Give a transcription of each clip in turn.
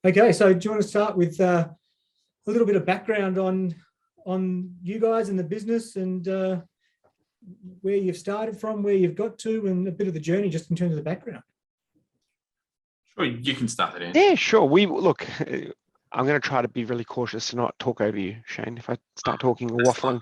Okay, so do you want to start with a little bit of background on you guys and the business and where you've started from, where you've got to, and a bit of the journey just in terms of the background? Sure, you can start it in. Yeah, sure. I'm going to try to be really cautious to not talk over you, Cheyne, if I start talking or waffling.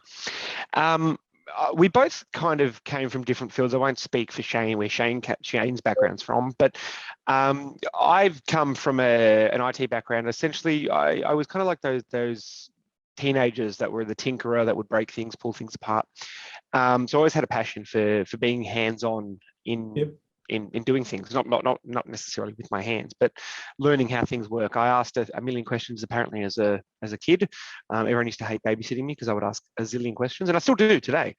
We both kind of came from different fields. I won't speak for Cheyne, where Cheyne's background's from, but I've come from an IT background. Essentially, I was kind of like those teenagers that were the tinkerer that would break things, pull things apart. So I always had a passion for being hands-on in doing things, not necessarily with my hands, but learning how things work. I asked a million questions apparently as a kid. Everyone used to hate babysitting me because I would ask a zillion questions, and I still do today.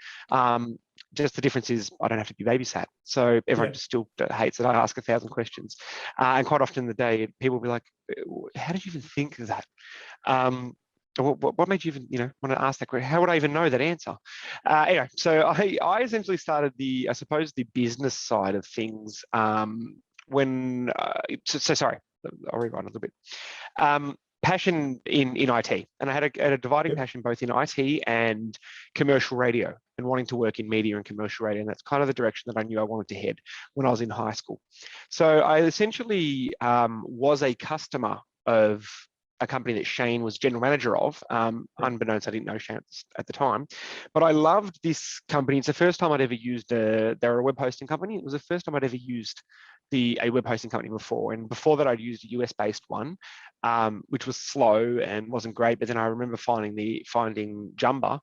Just the difference is I don't have to be babysat. So everyone just still hates that I ask 1,000 questions. And quite often in the day, people will be like, how did you even think of that? What made you even, want to ask that question? How would I even know that answer? Anyway, so I essentially started I suppose the business side of things sorry, I'll rewind a little bit. Passion in IT, and I had a dividing passion both in IT and commercial radio, and wanting to work in media and commercial radio, and that's kind of the direction that I knew I wanted to head when I was in high school. So I essentially was a customer of a company that Cheyne was general manager of. Unbeknownst, I didn't know Cheyne at the time, but I loved this company. It's the first time I'd ever used they're a web hosting company. It was the first time I'd ever used a web hosting company before. And before that, I'd used a US-based one, which was slow and wasn't great. But then I remember finding Jumba,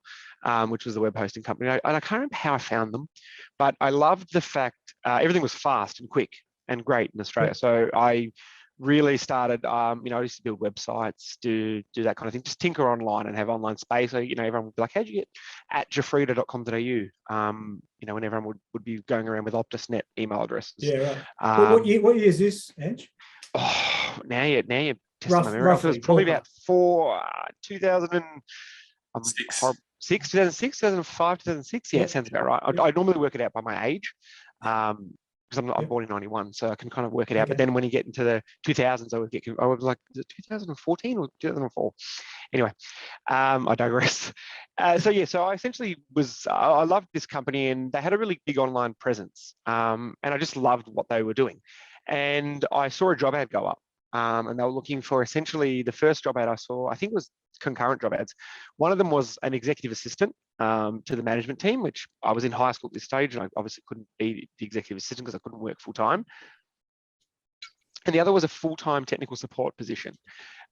which was the web hosting company. And I can't remember how I found them, but I loved the fact everything was fast and quick and great in Australia. So I really started, I used to build websites, do that kind of thing, just tinker online and have online space. So, everyone would be like, how'd you get at Giuffrida.com.au? When everyone would be going around with OptusNet email addresses. Yeah, right. What year is this, Ange? Oh, now you're testing my memory. Roughly, it was probably about 2006, 2005, 2006. Yeah, it sounds about right. I normally work it out by my age. Because I'm born in 91, so I can kind of work it out. But then when you get into the 2000s, I was like, is it 2014 or 2004? Anyway, I digress. So I essentially I loved this company, and they had a really big online presence. And I just loved what they were doing. And I saw a job ad go up, and they were looking for essentially the first job ad I saw, I think it was concurrent job ads. One of them was an executive assistant to the management team, which I was in high school at this stage, and I obviously couldn't be the executive assistant because I couldn't work full time. And the other was a full-time technical support position.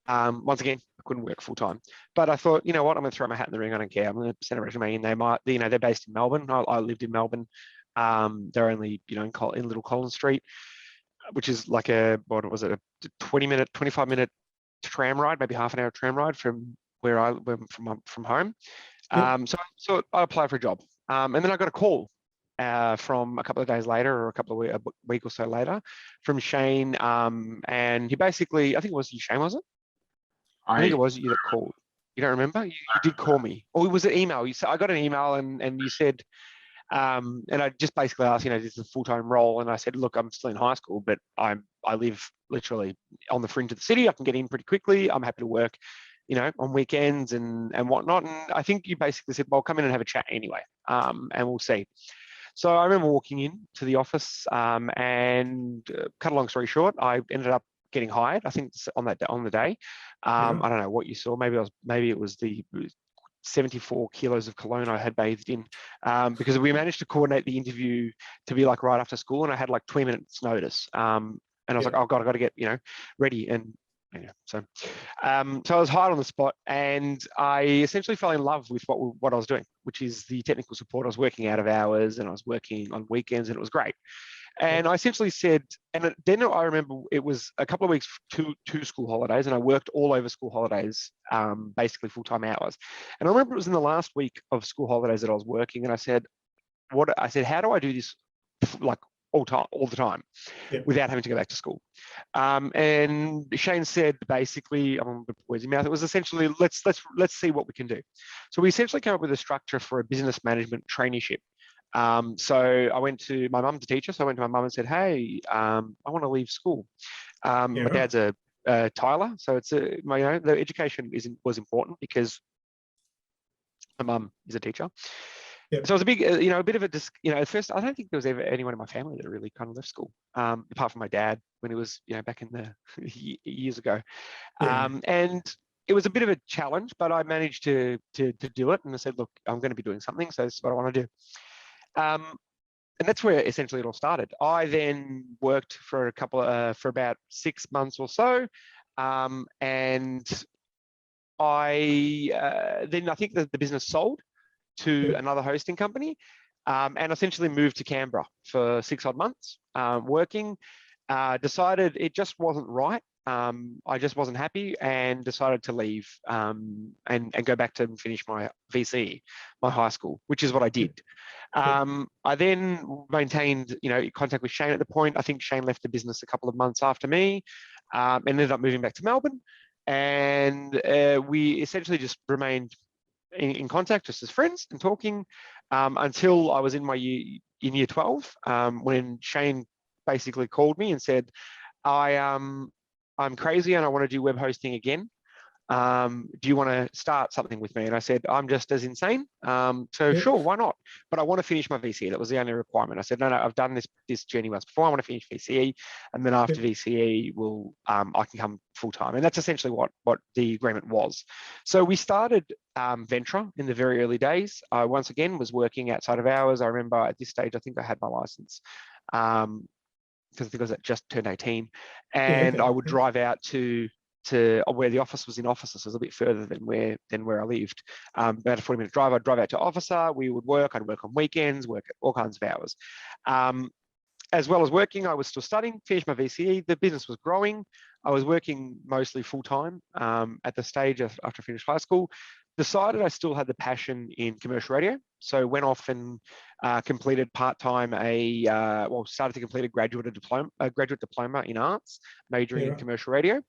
Once again, I couldn't work full time, but I thought, you know what, I'm going to throw my hat in the ring. I don't care. I'm going to send a resume in. They're based in Melbourne. I lived in Melbourne. They're only, in Little Collins Street, which is like a 25 minute tram ride, maybe half an hour tram ride from where I went from home. So I applied for a job, and then I got a call from a couple of days later, or a week or so later, from Cheyne, and he basically, I think it was you, Cheyne, was it? I think it was you that called. You don't remember? You did call me, or was it email? You said I got an email, and you said, and I just basically asked, this is a full-time role, and I said, look, I'm still in high school, but I live literally on the fringe of the city. I can get in pretty quickly. I'm happy to work, on weekends and whatnot. And I think you basically said, well, come in and have a chat anyway, and we'll see. So I remember walking in to the office, and cut a long story short, I ended up getting hired. I think on the day. I don't know what you saw. Maybe it was the 74 kilos of cologne I had bathed in, because we managed to coordinate the interview to be like right after school, and I had like 20 minutes notice. And I was like, oh God, I got to get ready. And so I was hired on the spot, and I essentially fell in love with what I was doing, which is the technical support. I was working out of hours, and I was working on weekends, and it was great. And I essentially said, and then I remember it was a couple of weeks to school holidays, and I worked all over school holidays, basically full-time hours. And I remember it was in the last week of school holidays that I was working, and I said, how do I do this like all the time without having to go back to school? And Cheyne said, basically, I'm going to put words in your mouth, it was essentially, let's see what we can do. So we essentially came up with a structure for a business management traineeship. So I went to my mum's a teacher. So I went to my mum and said, hey, I want to leave school. My dad's a Tyler. So it's the education was important because my mum is a teacher. Yep. So it was a big, a bit of a, at first, I don't think there was ever anyone in my family that really kind of left school, apart from my dad when he was, back in the years ago. Yeah. And it was a bit of a challenge, but I managed to do it. And I said, look, I'm going to be doing something. So this is what I want to do. And that's where essentially it all started. I then worked for for about 6 months or so. And then I think that the business sold to another hosting company, and essentially moved to Canberra for 6 odd months, working. Decided it just wasn't right. I just wasn't happy and decided to leave and go back to finish my VCE, my high school, which is what I did. I then maintained, contact with Cheyne at the point. I think Cheyne left the business a couple of months after me, and ended up moving back to Melbourne. And we essentially just remained in contact just as friends and talking until I was in year 12, when Cheyne basically called me and said, I'm crazy and I want to do web hosting again. Do you want to start something with me? And I said, I'm just as insane. Sure, why not? But I want to finish my VCE. That was the only requirement. I said, no, I've done this journey once before. I want to finish VCE. And then after VCE, I can come full time. And that's essentially what the agreement was. So we started Ventra in the very early days. I once again was working outside of hours. I remember at this stage, I think I had my license. Because I think I was just turned 18, and I would drive out to where the office was in Officer, so it was a bit further than where I lived. About a 40-minute drive. I'd drive out to Officer. We would work. I'd work on weekends, work at all kinds of hours. As well as working, I was still studying. Finished my VCE. The business was growing. I was working mostly full time at the stage after I finished high school. Decided I still had the passion in commercial radio, so went off and completed part-time started to complete a graduate diploma in arts, majoring in commercial radio,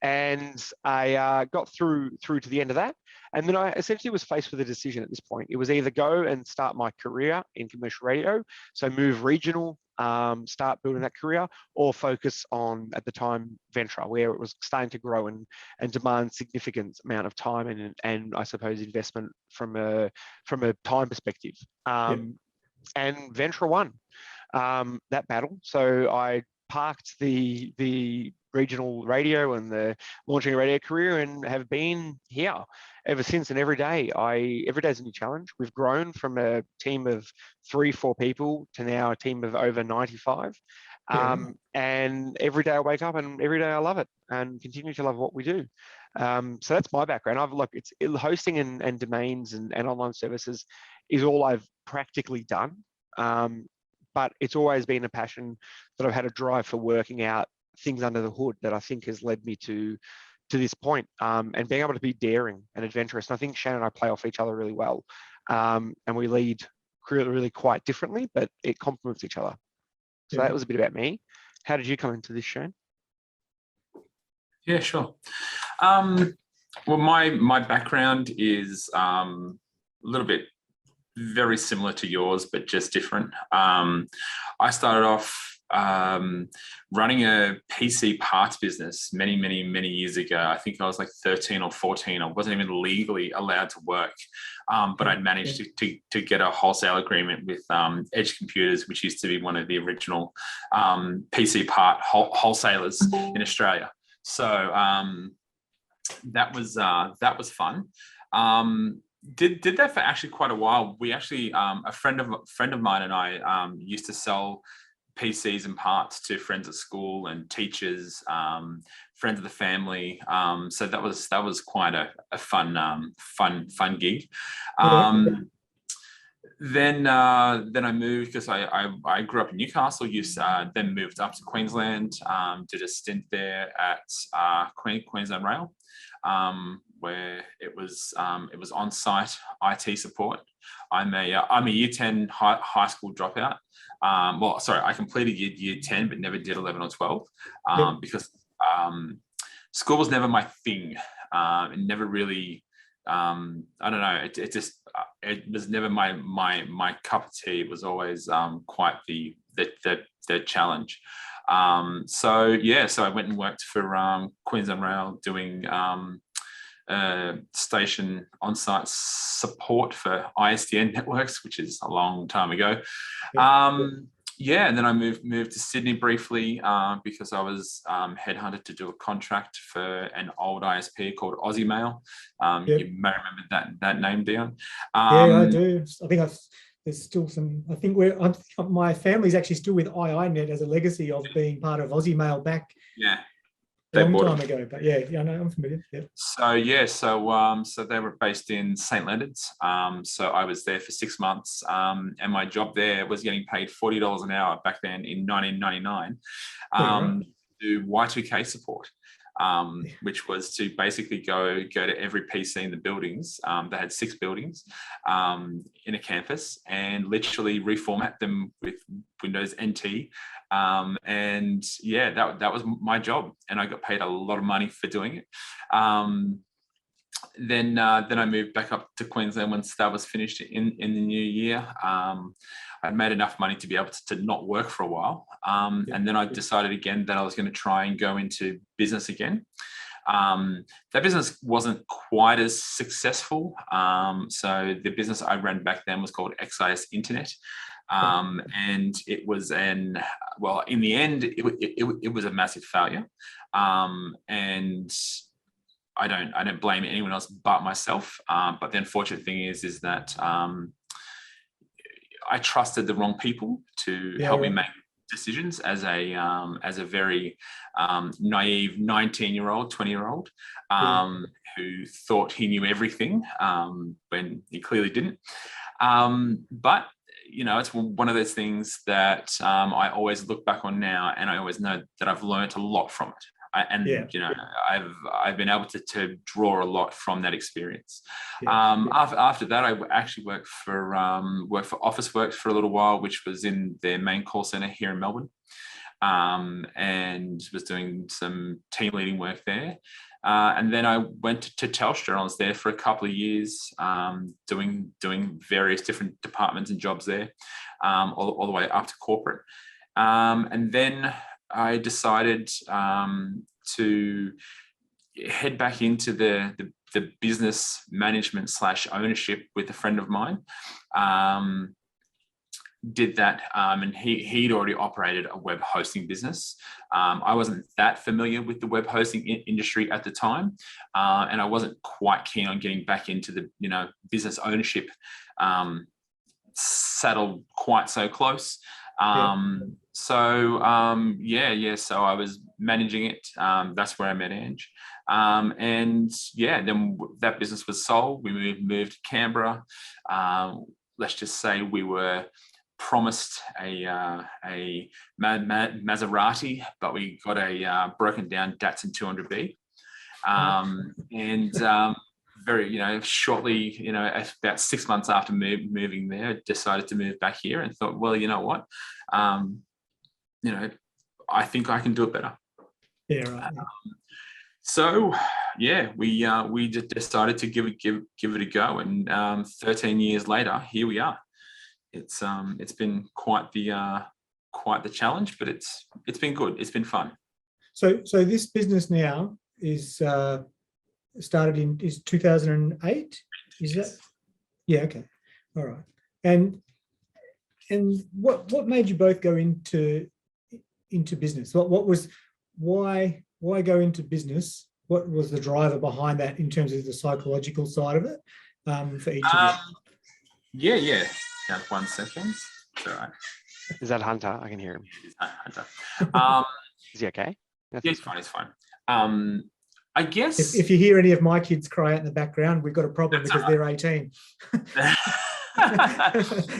and I got through to the end of that. And then I essentially was faced with a decision at this point. It was either go and start my career in commercial radio, so move regional, start building that career, or focus on, at the time, Ventra, where it was starting to grow and demand significant amount of time and I suppose investment from a time perspective. And Ventra won that battle. So I parked the regional radio and the launching a radio career and have been here ever since. And every day is a new challenge. We've grown from a team of 3-4 people to now a team of over 95. And every day I wake up and every day I love it and continue to love what we do. So that's my background. It's hosting and domains and online services is all I've practically done. But it's always been a passion that I've had a drive for working out things under the hood that I think has led me to this point, and being able to be daring and adventurous. And I think Cheyne and I play off each other really well, and we lead really quite differently, but it complements each other. So that was a bit about me. How did you come into this, Cheyne? Yeah, sure. Well, my background is a little bit very similar to yours, but just different. I started off running a PC parts business many years ago. I think I was like 13 or 14. I wasn't even legally allowed to work, but I'd managed to get a wholesale agreement with Edge Computers, which used to be one of the original PC part wholesalers in Australia. So that was fun. Did that for actually quite a while. We actually a friend of mine and I used to sell PCs and parts to friends at school and teachers, friends of the family. So that was quite a fun gig. Then I moved because I grew up in Newcastle. Then moved up to Queensland. Did a stint there at Queensland Rail, where it was on-site IT support. I'm a year 10 high school dropout. I completed year 10, but never did 11 or 12 because school was never my thing. It never really, I don't know. It was never my cup of tea. It was always quite the challenge. So I went and worked for Queensland Rail doing station on-site support for ISDN networks, which is a long time ago. And then I moved to Sydney briefly because I was headhunted to do a contract for an old ISP called Aussie Mail. You may remember that name, Dion. Yeah, I do. I think there's still some. I think my family's actually still with IINet as a legacy of being part of Aussie Mail back. Yeah. A long time ago, but yeah, I know, I'm familiar. Yeah. So they were based in St Leonards. So I was there for 6 months, and my job there was getting paid $40 an hour back then in 1999 to do Y2K support, which was to basically go to every PC in the buildings. They had 6 buildings in a campus, and literally reformat them with Windows NT. That was my job, and I got paid a lot of money for doing it. Then I moved back up to Queensland once that was finished in the new year. I'd made enough money to be able to not work for a while. And then I decided again that I was going to try and go into business again. That business wasn't quite as successful. So the business I ran back then was called XIS Internet. And it was in the end, it was a massive failure. And I don't blame anyone else but myself. But the unfortunate thing is that I trusted the wrong people to help me make decisions as a very naive 19-year-old, 20-year-old who thought he knew everything when he clearly didn't. But it's one of those things that I always look back on now, and I always know that I've learned a lot from it. I've been able to draw a lot from that experience. After that, I actually worked for Officeworks for a little while, which was in their main call center here in Melbourne, and was doing some team leading work there. And then I went to Telstra, and I was there for a couple of years, doing various different departments and jobs there, all the way up to corporate. And then I decided to head back into the business management / ownership with a friend of mine. Did that, and he'd already operated a web hosting business. I wasn't that familiar with the web hosting industry at the time, and I wasn't quite keen on getting back into the business ownership saddle quite so close. So I was managing it. That's where I met Ange. Then that business was sold. We moved to Canberra. Let's just say we were promised a Maserati, but we got a broken down Datsun 200B. Very, shortly, about 6 months after moving there, I decided to move back here and thought, well, you know what, I think I can do it better. Yeah, right. We just decided to give it a go, and 13 years later, here we are. It's been quite the challenge, but it's been good. It's been fun. So this business now is started in 2008. Is that? Yeah. Okay. All right. And what made you both go into business? Why go into business? What was the driver behind that in terms of the psychological side of it for each of you? Yeah. 1 second. It's all right. Is that Hunter? I can hear him. Hunter. Is he okay? Yeah, he's fine. I guess if you hear any of my kids cry out in the background, we've got a problem because they're 18.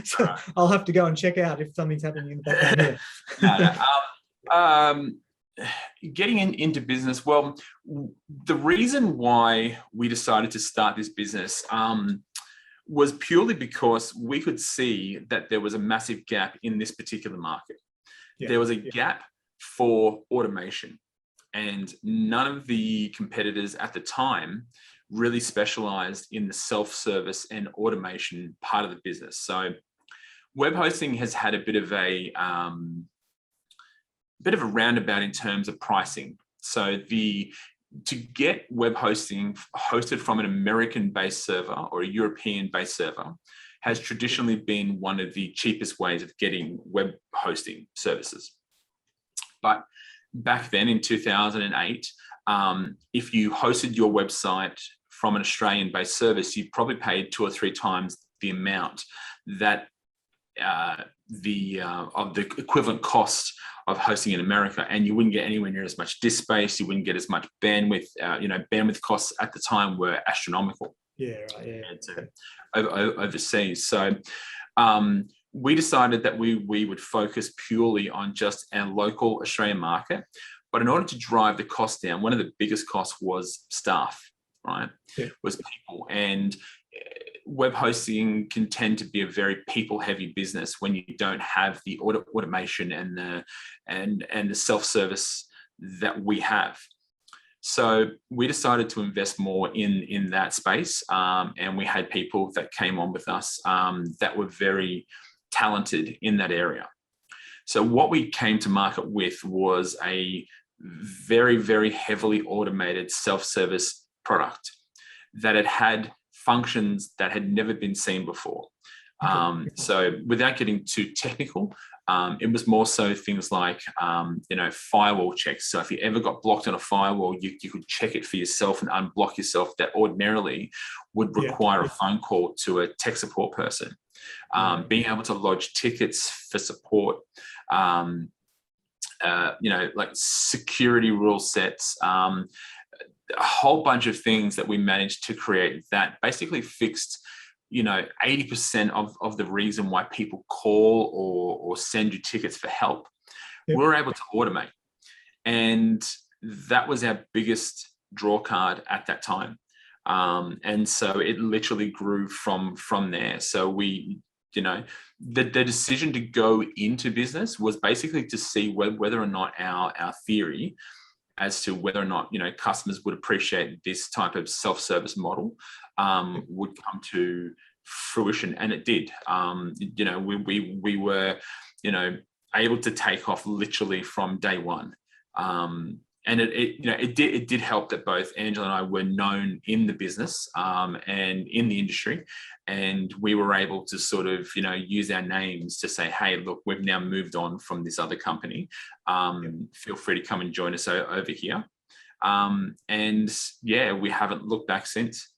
So I'll have to go and check out if something's happening in the background here. Getting into business, well, the reason why we decided to start this business was purely because we could see that there was a massive gap in this particular market. There was a gap for automation, and none of the competitors at the time really specialized in the self-service and automation part of the business. So web hosting has had a bit of a bit of a roundabout in terms of pricing. So to get web hosting hosted from an American-based server or a European-based server has traditionally been one of the cheapest ways of getting web hosting services. But back then in 2008, if you hosted your website from an Australian-based service, you probably paid 2 or 3 times the amount that of the equivalent cost of hosting in America, and you wouldn't get anywhere near as much disk space. You wouldn't get as much bandwidth. Bandwidth costs at the time were astronomical. Yeah, right. Yeah. Overseas. So we decided that we would focus purely on just our local Australian market. But in order to drive the cost down, one of the biggest costs was staff, right? Yeah. Was people. And web hosting can tend to be a very people-heavy business when you don't have the automation and the self-service that we have. So we decided to invest more in that space, and we had people that came on with us that were very talented in that area. So what we came to market with was a very, very heavily automated self-service product that had functions that had never been seen before. So without getting too technical, it was more so things like, firewall checks. So if you ever got blocked on a firewall, you could check it for yourself and unblock yourself. That ordinarily would require a phone call to a tech support person. Being able to lodge tickets for support, like security rule sets, a whole bunch of things that we managed to create that basically fixed 80% of the reason why people call or send you tickets for help. Yep. We're able to automate. And that was our biggest draw card at that time. And so it literally grew from there. So we, the decision to go into business was basically to see whether or not our theory as to whether or not customers would appreciate this type of self-service model would come to fruition, and it did. We were able to take off literally from day one, and it did help that both Angelo and I were known in the business and in the industry, and we were able to sort of use our names to say, hey, look, we've now moved on from this other company. Feel free to come and join us over here. And yeah, we haven't looked back since.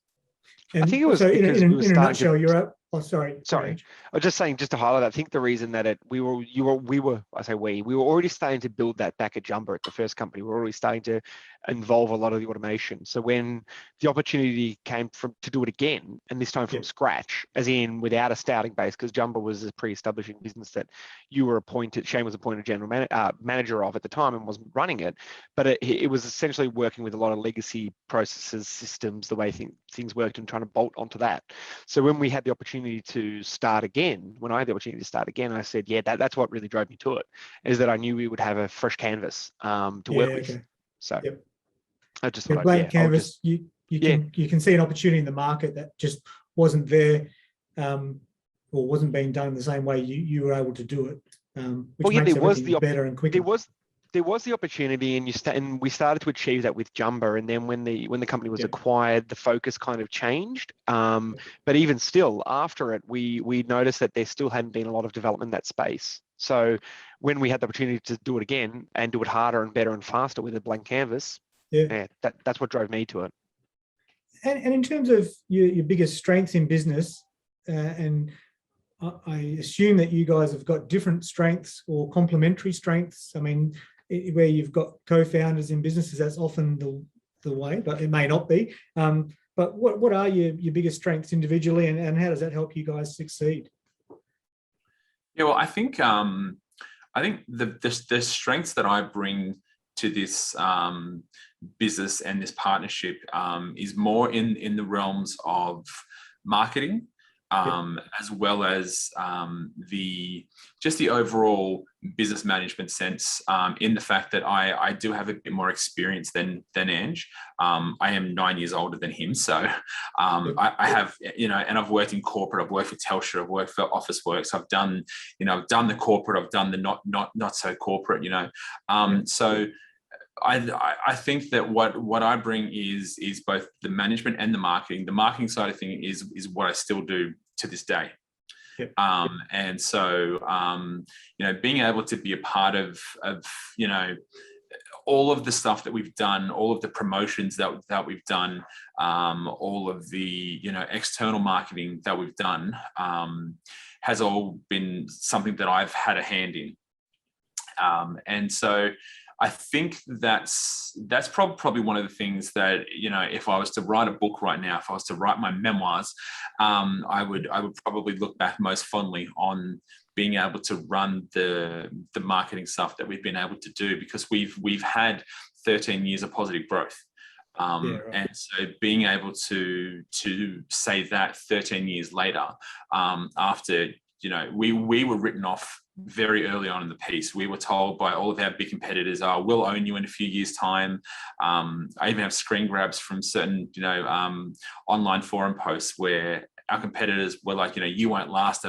And I think it was so because in a nutshell, you're up. Oh, sorry. Sorry. I was just saying, just to highlight, I think the reason that we were already starting to build that back at Jumbo at the first company. We were already starting to involve a lot of the automation. So when the opportunity came to do it again, and this time from scratch, as in without a starting base, because Jumbo was a pre-establishing business that you were appointed, Cheyne was appointed general manager of at the time and was running it, but it was essentially working with a lot of legacy processes, systems, the way things worked, and trying to bolt onto that. So when we had the opportunity to start again, when I had the opportunity to start again, I said, yeah, that's what really drove me to it, is that I knew we would have a fresh canvas to work with. So I just thought, blank canvas. You can see an opportunity in the market that just wasn't there, or wasn't being done in the same way you were able to do it. Which makes everything better and quicker. There was the opportunity, and we started to achieve that with Jumbo. And then when the company was acquired, the focus kind of changed. But even still, after it, we noticed that there still hadn't been a lot of development in that space. So when we had the opportunity to do it again and do it harder and better and faster with a blank canvas, that's what drove me to it. And in terms of your biggest strengths in business, and I assume that you guys have got different strengths or complementary strengths. I mean, where you've got co-founders in businesses, that's often the way, but it may not be. But what are your biggest strengths individually, and how does that help you guys succeed? Yeah, well, I think the strengths that I bring to this business and this partnership is more in the realms of marketing, as well as the overall business management sense, in the fact that I do have a bit more experience than Ange. I am 9 years older than him, so I have, and I've worked in corporate. I've worked for Telstra. I've worked for Officeworks. I've done the corporate. I've done the not so corporate. So I think that what I bring is both the management and the marketing. The marketing side of things is what I still do to this day. Yep. And so, being able to be a part of all of the stuff that we've done, all of the promotions that we've done, all of the, external marketing that we've done, has all been something that I've had a hand in. And so I think that's probably one of the things that, if I was to write a book right now, if I was to write my memoirs, I would probably look back most fondly on being able to run the marketing stuff that we've been able to do, because we've had 13 years of positive growth. And so being able to say that 13 years later, after, we were written off very early on in the piece. We were told by all of our big competitors, we'll own you in a few years' time. I even have screen grabs from certain, online forum posts where our competitors were like, you won't last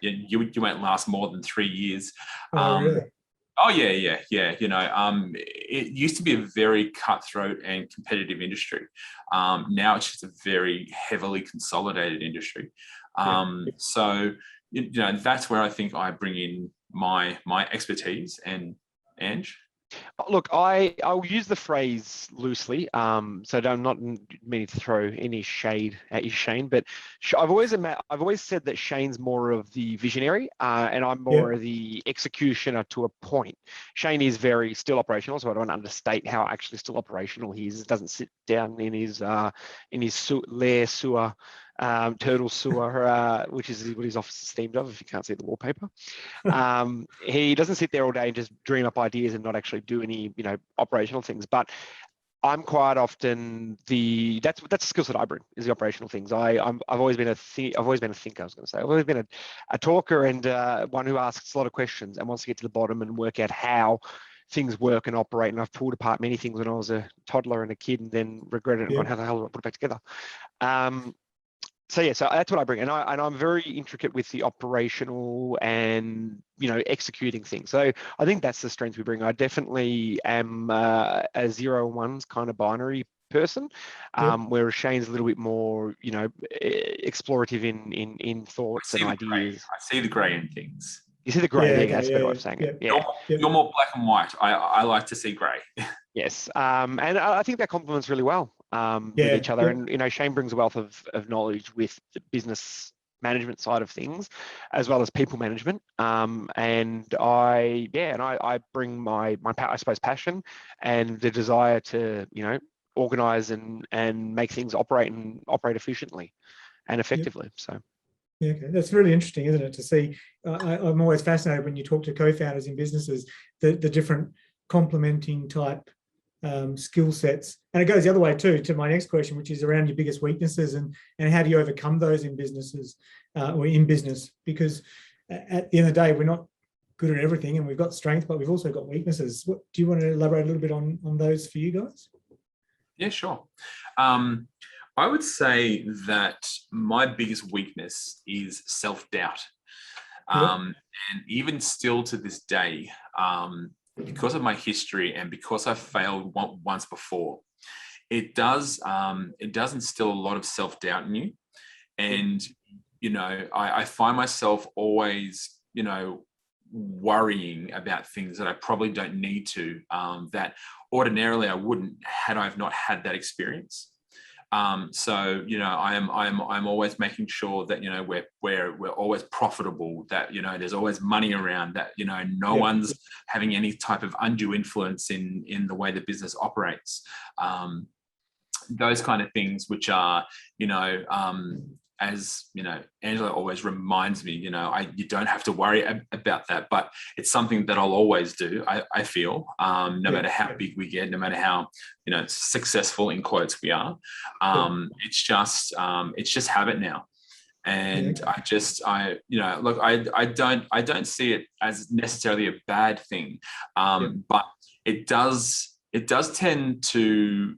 you won't last more than 3 years. Really? Oh yeah. It used to be a very cutthroat and competitive industry. Now it's just a very heavily consolidated industry. So, that's where I think I bring in my expertise. And Ange? Look, I'll use the phrase loosely, so I'm not meaning to throw any shade at you, Cheyne, but I've always said that Cheyne's more of the visionary, and I'm more of the executioner to a point. Cheyne is very still operational, so I don't understate how actually still operational he is. He doesn't sit down in his lair sewer, turtle sewer, which is what his office is themed of, if you can't see the wallpaper. He doesn't sit there all day and just dream up ideas and not actually do any, operational things. But I'm quite often that's the skill set I bring, is the operational things. I've always been a thinker. I was going to say I've always been a talker and one who asks a lot of questions and wants to get to the bottom and work out how things work and operate. And I've pulled apart many things when I was a toddler and a kid, and then regretted it on how the hell do I put it back together. So that's what I bring, and I'm very intricate with the operational and executing things. So I think that's the strength we bring. I definitely am a 0 and 1s kind of binary person, whereas Cheyne's a little bit more explorative in thoughts and ideas. I see the grey in things. You see the grey, that's a better way of saying it. You're more black and white. I like to see grey. Yes, and I think that complements really well with each other. And Cheyne brings a wealth of knowledge with the business management side of things, as well as people management. And I bring my I suppose passion and the desire to organize and make things operate efficiently and effectively. So. Yeah, okay. That's really interesting, isn't it? To see, I'm always fascinated when you talk to co-founders in businesses, the different complementing type skill sets. And it goes the other way too, to my next question, which is around your biggest weaknesses and how do you overcome those in businesses or in business? Because at the end of the day, we're not good at everything and we've got strength, but we've also got weaknesses. Do you want to elaborate a little bit on those for you guys? Yeah, sure. I would say that my biggest weakness is self-doubt. And even still to this day, because of my history and because I've failed once before, it does instill a lot of self-doubt in you. And, I find myself always, worrying about things that I probably don't need to, that ordinarily I wouldn't had I've not had that experience. So I'm always making sure that we're always profitable, that there's always money around, that no one's having any type of undue influence in the way the business operates. Those kind of things, which are as Angelo always reminds me, you don't have to worry about that, but it's something that I'll always do. I feel, no matter how big we get, no matter how successful in quotes we are, it's just habit now. And look, I don't see it as necessarily a bad thing, but it does tend to,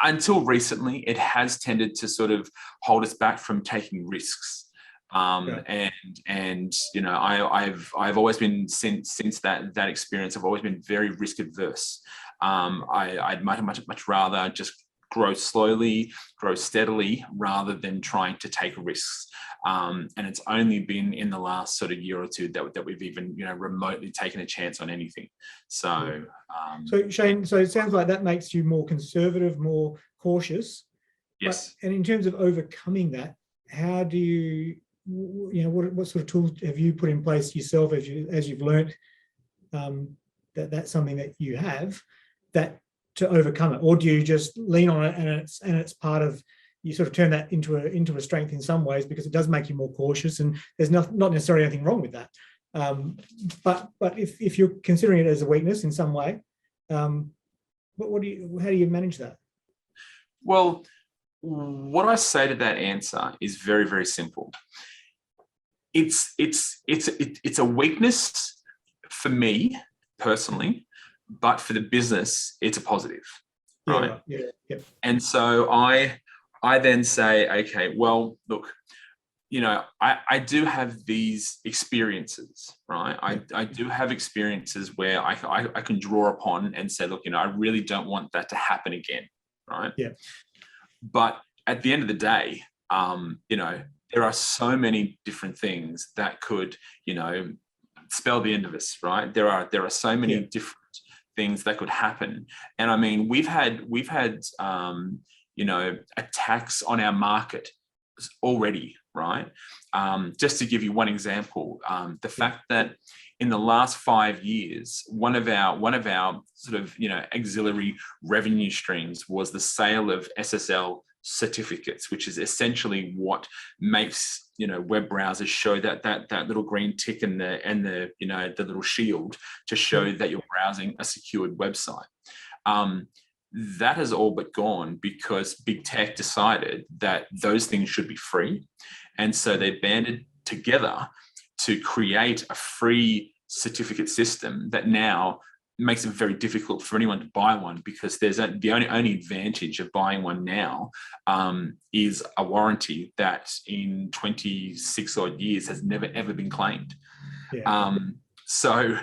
until recently, it has tended to sort of hold us back from taking risks. And you know, I've always been, since that experience, I've always been very risk adverse. I'd much rather just grow slowly, grow steadily, rather than trying to take risks. And it's only been in the last sort of year or two that we've even, you know, remotely taken a chance on anything. So, so Cheyne, so it sounds like that makes you more conservative, more cautious. Yes. And in terms of overcoming that, how do you, you know, what sort of tools have you put in place yourself as you've learnt that's something that you have that to overcome it, or do you just lean on it and it's part of, you sort of turn that into a strength in some ways, because it does make you more cautious, and there's not necessarily anything wrong with that. But if you're considering it as a weakness in some way, how do you manage that? Well, what I say to that answer is very, very simple. It's a weakness for me personally, but for the business, it's a positive, right? Yeah. And so I then say, okay, well, look, you know, I do have these experiences, right? I do have experiences where I can draw upon and say, look, you know, I really don't want that to happen again, right? Yeah. But at the end of the day, you know, there are so many different things that could, you know, spell the end of us, right? There are so many different things that could happen. And I mean, we've had you know, attacks on our market already, right? Just to give you one example, the fact that in the last 5 years, one of our sort of, you know, auxiliary revenue streams was the sale of SSL certificates, which is essentially what makes, you know, web browsers show that little green tick and the you know, the little shield to show that you're browsing a secured website. That has all but gone because big tech decided that those things should be free, and so they banded together to create a free certificate system that now makes it very difficult for anyone to buy one, because there's the only advantage of buying one now is a warranty that in 26 odd years has never ever been claimed. So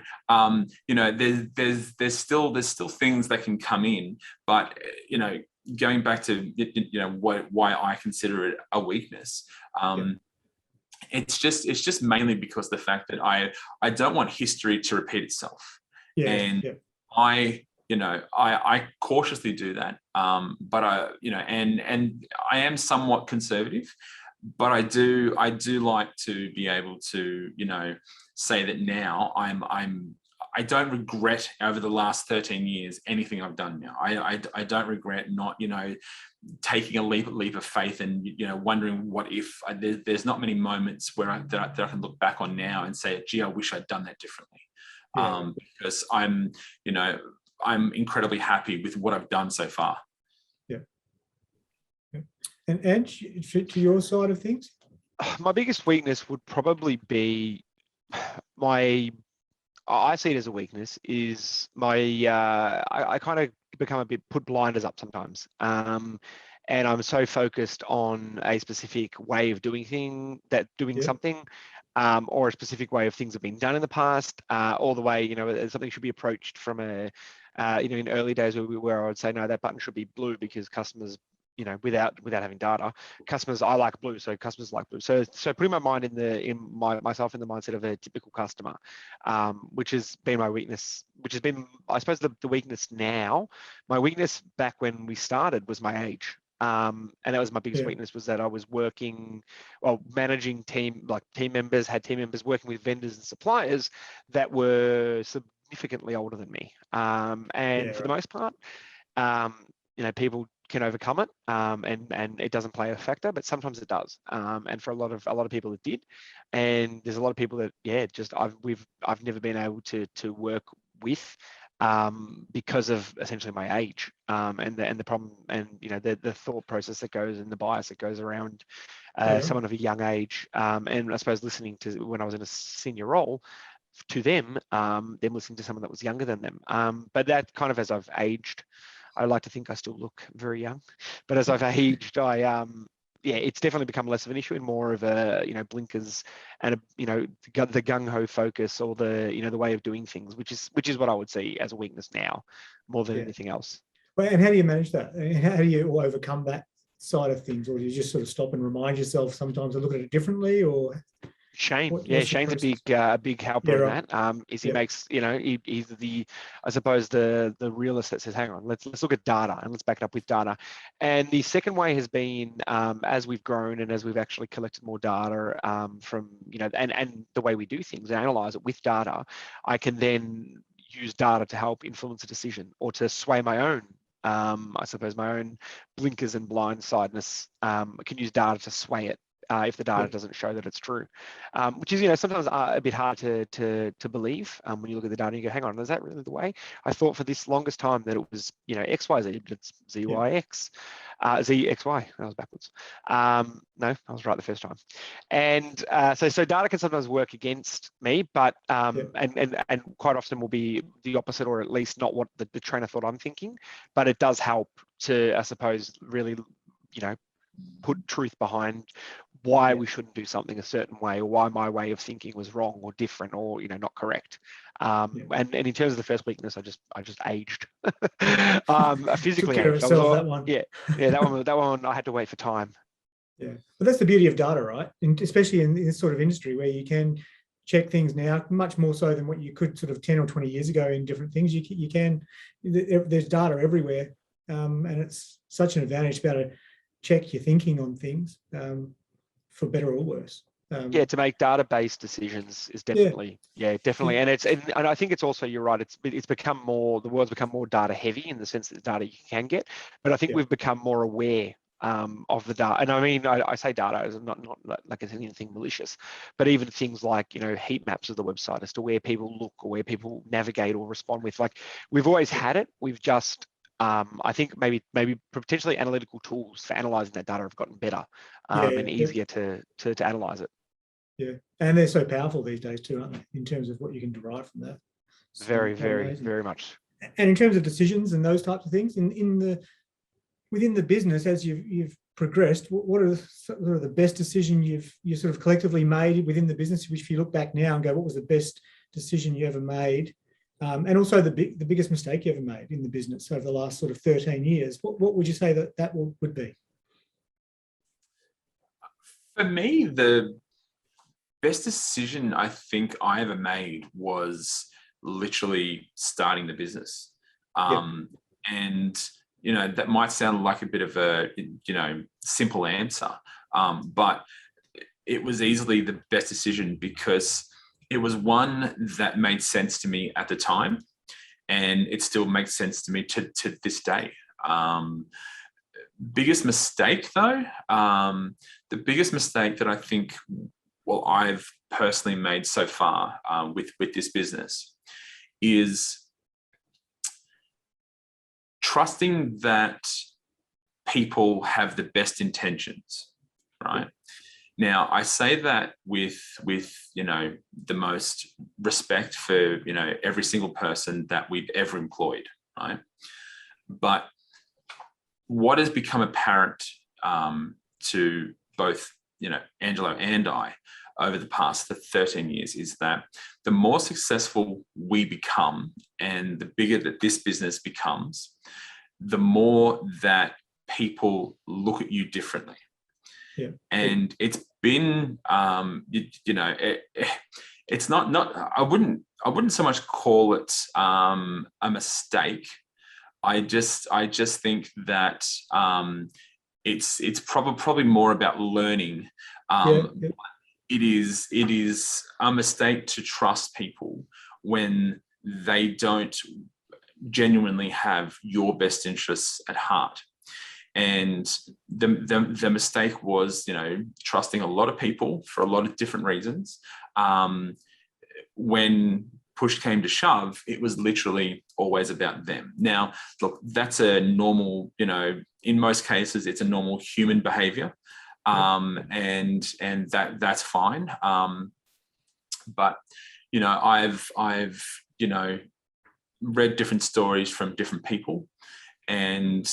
you know, there's still things that can come in, but you know, going back to, you know, why I consider it a weakness. It's just mainly because the fact that I don't want history to repeat itself. I cautiously do that, but I, you know, and I am somewhat conservative, but I do like to be able to, you know, say that now I don't regret over the last 13 years anything I've done now. I don't regret not, you know, taking a leap of faith and, you know, wondering what if. There's not many moments where that I can look back on now and say, gee, I wish I'd done that differently. Because I'm incredibly happy with what I've done so far. And Ange, to your side of things? My biggest weakness would probably be I see it as a weakness, is I kind of become a bit put blinders up sometimes. And I'm so focused on a specific way of doing something, or a specific way of things have been done in the past, all the way, you know, something should be approached from a, you know, in early days where I would say, no, that button should be blue because customers, you know, without having data, customers, I like blue, so customers like blue. So putting my mind myself in the mindset of a typical customer, which has been my weakness, which has been, I suppose, the weakness now. My weakness back when we started was my age. And that was my biggest weakness, was that I was managing team members, had team members working with vendors and suppliers that were significantly older than me. For the most part, you know, people can overcome it, and it doesn't play a factor, but sometimes it does. And for a lot of people it did. And there's a lot of people that I've never been able to work with, because of essentially my age, and the problem, and you know, the thought process that goes and the bias that goes around someone of a young age. And I suppose listening to when I was in a senior role, to them listening to someone that was younger than them. But that kind of, as I've aged, I like to think I still look very young, but as I've aged, it's definitely become less of an issue and more of a, blinkers and the gung-ho focus, or the way of doing things, which is what I would see as a weakness now, more than anything else. Well, and how do you manage that? And how do you overcome that side of things, or do you just sort of stop and remind yourself sometimes to look at it differently? Or Shane, Shane's a big helper in that. He makes, he's I suppose the realist that says, hang on, let's look at data and let's back it up with data. And the second way has been, as we've grown and as we've actually collected more data from, and the way we do things and analyze it with data, I can then use data to help influence a decision or to sway my own, I suppose, my own blinkers and blindsidedness. I can use data to sway it. If the data doesn't show that it's true, which is sometimes a bit hard to believe when you look at the data and you go, hang on, is that really the way? I thought for this longest time that it was XYZ, but it's ZYX, ZXY. That was backwards. No, I was right the first time. And so data can sometimes work against me, but and quite often will be the opposite, or at least not what the trainer thought I'm thinking. But it does help to, I suppose, really put truth behind why we shouldn't do something a certain way, or why my way of thinking was wrong or different, or not correct. And in terms of the first weakness, I just aged. Physically aged. That one. That one I had to wait for time. Yeah, but that's the beauty of data, right? And especially in this sort of industry where you can check things now much more so than what you could sort of 10 or 20 years ago in different things. There's data everywhere, and it's such an advantage to be able to check your thinking on things, for better or worse. To make data-based decisions is definitely, definitely. And and I think it's also, you're right, it's become more, the world's become more data heavy in the sense that the data you can get, but I think we've become more aware of the data. And I mean, I say data as not like it's anything malicious, but even things like, heat maps of the website as to where people look or where people navigate or respond with, like, we've always had it. We've just, I think maybe potentially analytical tools for analyzing that data have gotten better and easier to analyze it. Yeah, and they're so powerful these days too, aren't they? In terms of what you can derive from that. Very, very, very much. And in terms of decisions and those types of things, within the business, as you've progressed, what are sort of the best decision you sort of collectively made within the business? Which, if you look back now and go, what was the best decision you ever made? And also the biggest mistake you ever made in the business over the last sort of 13 years. What would you say that would be? For me, the best decision I think I ever made was literally starting the business. And, that might sound like a bit of a, simple answer, but it was easily the best decision because it was one that made sense to me at the time, and it still makes sense to me to this day. Biggest mistake though, the biggest mistake that I think, I've personally made so far with this business is trusting that people have the best intentions, right? Now, I say that with the most respect for, every single person that we've ever employed, right? But what has become apparent to both, Angelo and I over the past 13 years is that the more successful we become and the bigger that this business becomes, the more that people look at you differently. Yeah. And it's been, it's not. I wouldn't so much call it a mistake. I just think that it's probably more about learning. It is a mistake to trust people when they don't genuinely have your best interests at heart. And the mistake was, trusting a lot of people for a lot of different reasons. When push came to shove, it was literally always about them. Now, look, that's a normal, in most cases, it's a normal human behavior. and that's fine. But you know, I've you know, read different stories from different people, and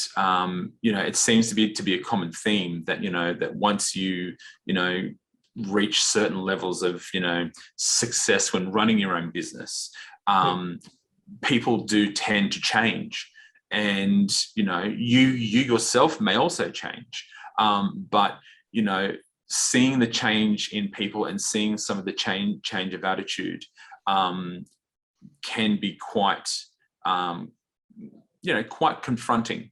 you know, it seems to be a common theme that, you know, that once you know, reach certain levels of, you know, success when running your own business, people do tend to change, and you know, you yourself may also change, but you know, seeing the change in people and seeing some of the change of attitude can be quite you know, quite confronting.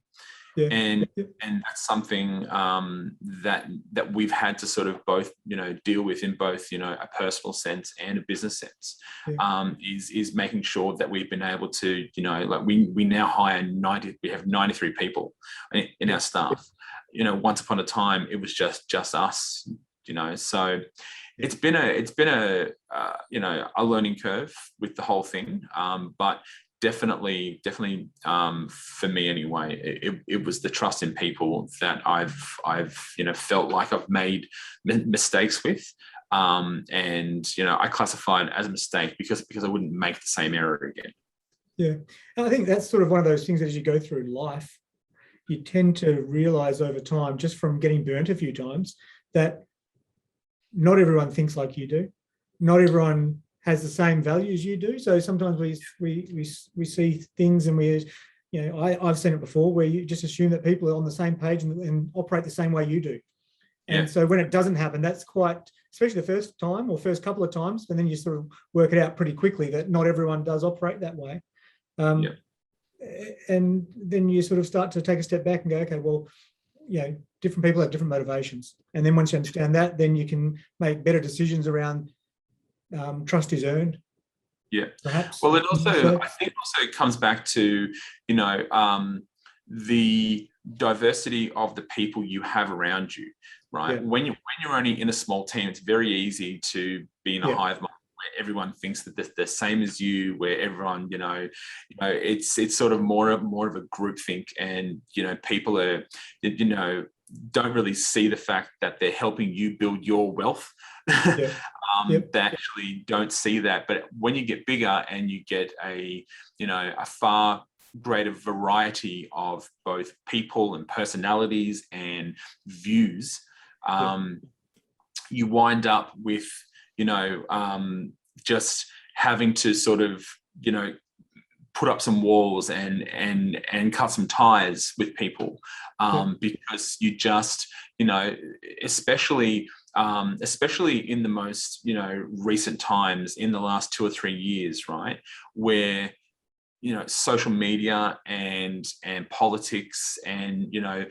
And that's something that we've had to sort of both, you know, deal with in both, you know, a personal sense and a business sense, is making sure that we've been able to, you know, like we now hire we have 93 people in our staff. You know, once upon a time it was just us, you know, so it's been a you know, a learning curve with the whole thing, but definitely for me anyway, it was the trust in people that I've you know, felt like I've made mistakes with, and you know, I classify it as a mistake because I wouldn't make the same error again. Yeah, and I think that's sort of one of those things that as you go through life, you tend to realize over time, just from getting burnt a few times, that not everyone thinks like you do. Not everyone has the same values you do. So sometimes we see things and we, you know, I've seen it before where you just assume that people are on the same page and operate the same way you do. And so when it doesn't happen, that's quite, especially the first time or first couple of times, and then you sort of work it out pretty quickly that not everyone does operate that way. And then you sort of start to take a step back and go, okay, well, you know, different people have different motivations. And then once you understand that, then you can make better decisions around trust is earned. Yeah. Perhaps. Well, it also, I think also comes back to, you know, the diversity of the people you have around you, right? When you're only in a small team, it's very easy to be in a hive mind where everyone thinks that they're the same as you, where everyone, you know, it's sort of more of a group think, and you know, people are, you know, don't really see the fact that they're helping you build your wealth. They actually don't see that. But when you get bigger and you get a, you know, a far greater variety of both people and personalities and views, you wind up with, you know, just having to sort of, you know, put up some walls and cut some ties with people, because you just, you know, especially in the most, you know, recent times in the last 2 or 3 years, right, where, you know, social media and politics and, you know,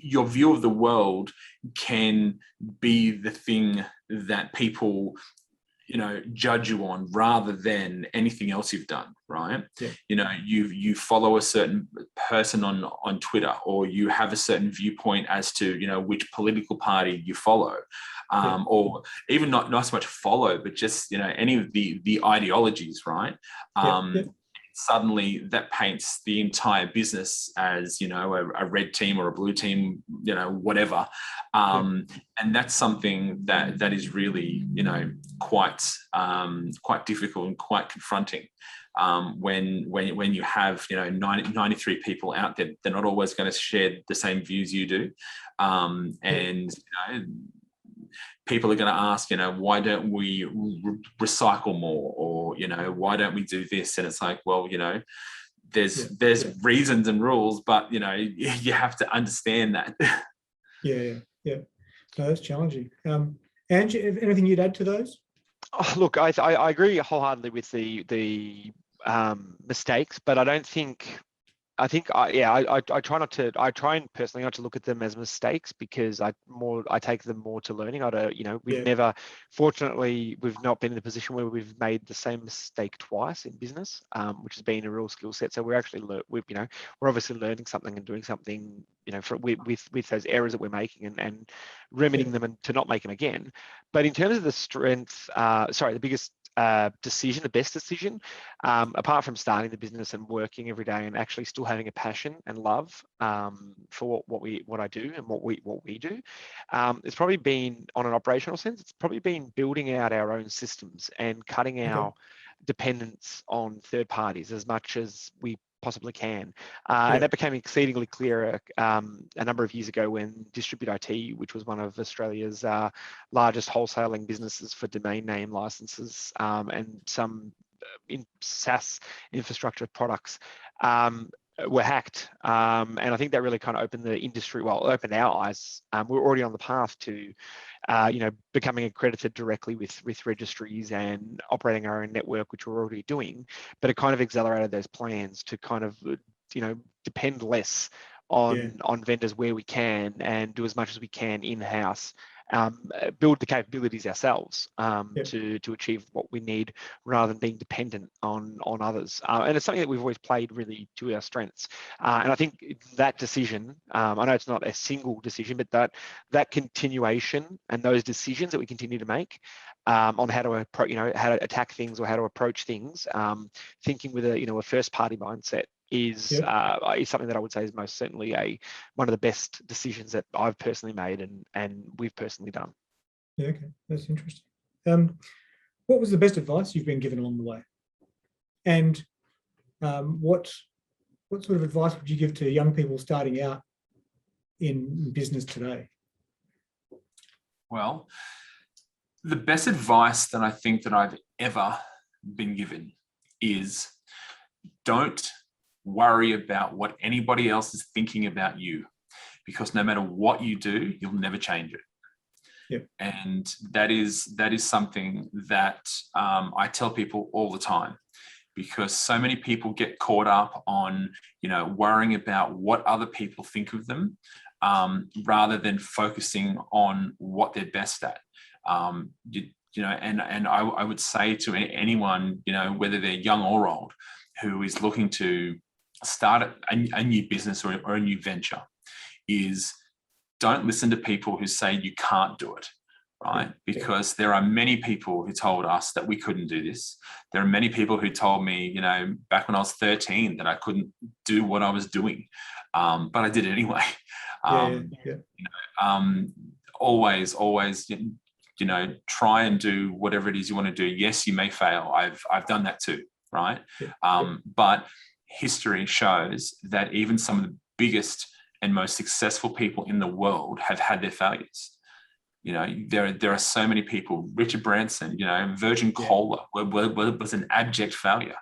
your view of the world can be the thing that people, you know, judge you on rather than anything else you've done, right? You know, you follow a certain person on Twitter, or you have a certain viewpoint as to, you know, which political party you follow, or even not so much follow, but just, you know, any of the ideologies, right? Suddenly that paints the entire business as, you know, a red team or a blue team, you know, whatever. And that's something that is really, you know, quite difficult and quite confronting. When you have, you know, 93 people out there, they're not always going to share the same views you do. And, you know, people are going to ask, you know, why don't we recycle more, or, you know, why don't we do this? And it's like, well, you know, there's reasons and rules, but, you know, you have to understand that. No, that's challenging. Ange, anything you'd add to those? Oh, look, I agree wholeheartedly with the mistakes, but I think I try and personally not to look at them as mistakes, because I take them more to learning. Fortunately, we've not been in a position where we've made the same mistake twice in business, which has been a real skill set. So we're actually, we're obviously learning something and doing something, you know, with those errors that we're making and remedying them and to not make them again. But in terms of the strength, the biggest decision, the best decision, apart from starting the business and working every day and actually still having a passion and love for what I do and what we do. It's probably been, on an operational sense, it's probably been building out our own systems and cutting our dependence on third parties as much as we possibly can. And that became exceedingly clear a number of years ago when Distribute IT, which was one of Australia's largest wholesaling businesses for domain name licenses and some SaaS infrastructure products, were hacked. And I think that really kind of opened the industry, opened our eyes. We're already on the path to becoming accredited directly with registries and operating our own network, which we're already doing, but it kind of accelerated those plans to kind of, depend less on vendors where we can and do as much as we can in-house, build the capabilities ourselves to achieve what we need rather than being dependent on others. And it's something that we've always played really to our strengths. And I think that decision, I know it's not a single decision, but that continuation and those decisions that we continue to make on how to approach, how to attack things or how to approach things, thinking with a first party mindset is something that I would say is most certainly one of the best decisions that I've personally made and we've personally done. Yeah, okay, that's interesting. What was the best advice you've been given along the way? And what sort of advice would you give to young people starting out in business today? Well, the best advice that I think that I've ever been given is don't worry about what anybody else is thinking about you, because no matter what you do, you'll never change it. Yep. And that is something that I tell people all the time, because so many people get caught up on, worrying about what other people think of them, rather than focusing on what they're best at. And I would say to anyone, whether they're young or old, who is looking to start a new business or a new venture, is don't listen to people who say you can't do it, right? Because there are many people who told us that we couldn't do this. There are many people who told me, back when I was 13, that I couldn't do what I was doing, but I did it anyway. Always, try and do whatever it is you want to do. Yes, you may fail. I've done that too, right? But history shows that even some of the biggest and most successful people in the world have had their failures. There are so many people. Richard Branson, Virgin Cola was an abject failure,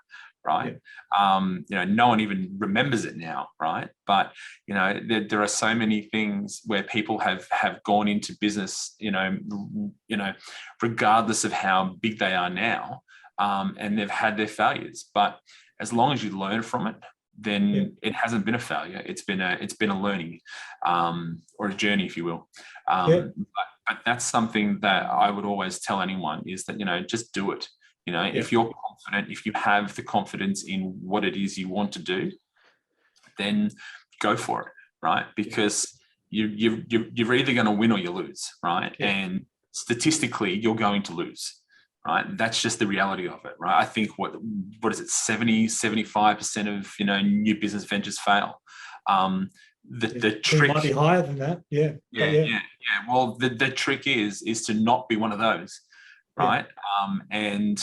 right? No one even remembers it now, right? But there are so many things where people have gone into business, regardless of how big they are now, and they've had their failures. But as long as you learn from it, then it hasn't been a failure. It's been a learning, or a journey, if you will. But that's something that I would always tell anyone, is that, just do it. If you're confident, if you have the confidence in what it is you want to do, then go for it, right? Because you're either going to win or you lose, right? And statistically, you're going to lose. Right. That's just the reality of it. Right. I think what is it? 75% of, new business ventures fail. The trick might be higher than that. Yeah. Well, the trick is to not be one of those. Right. And,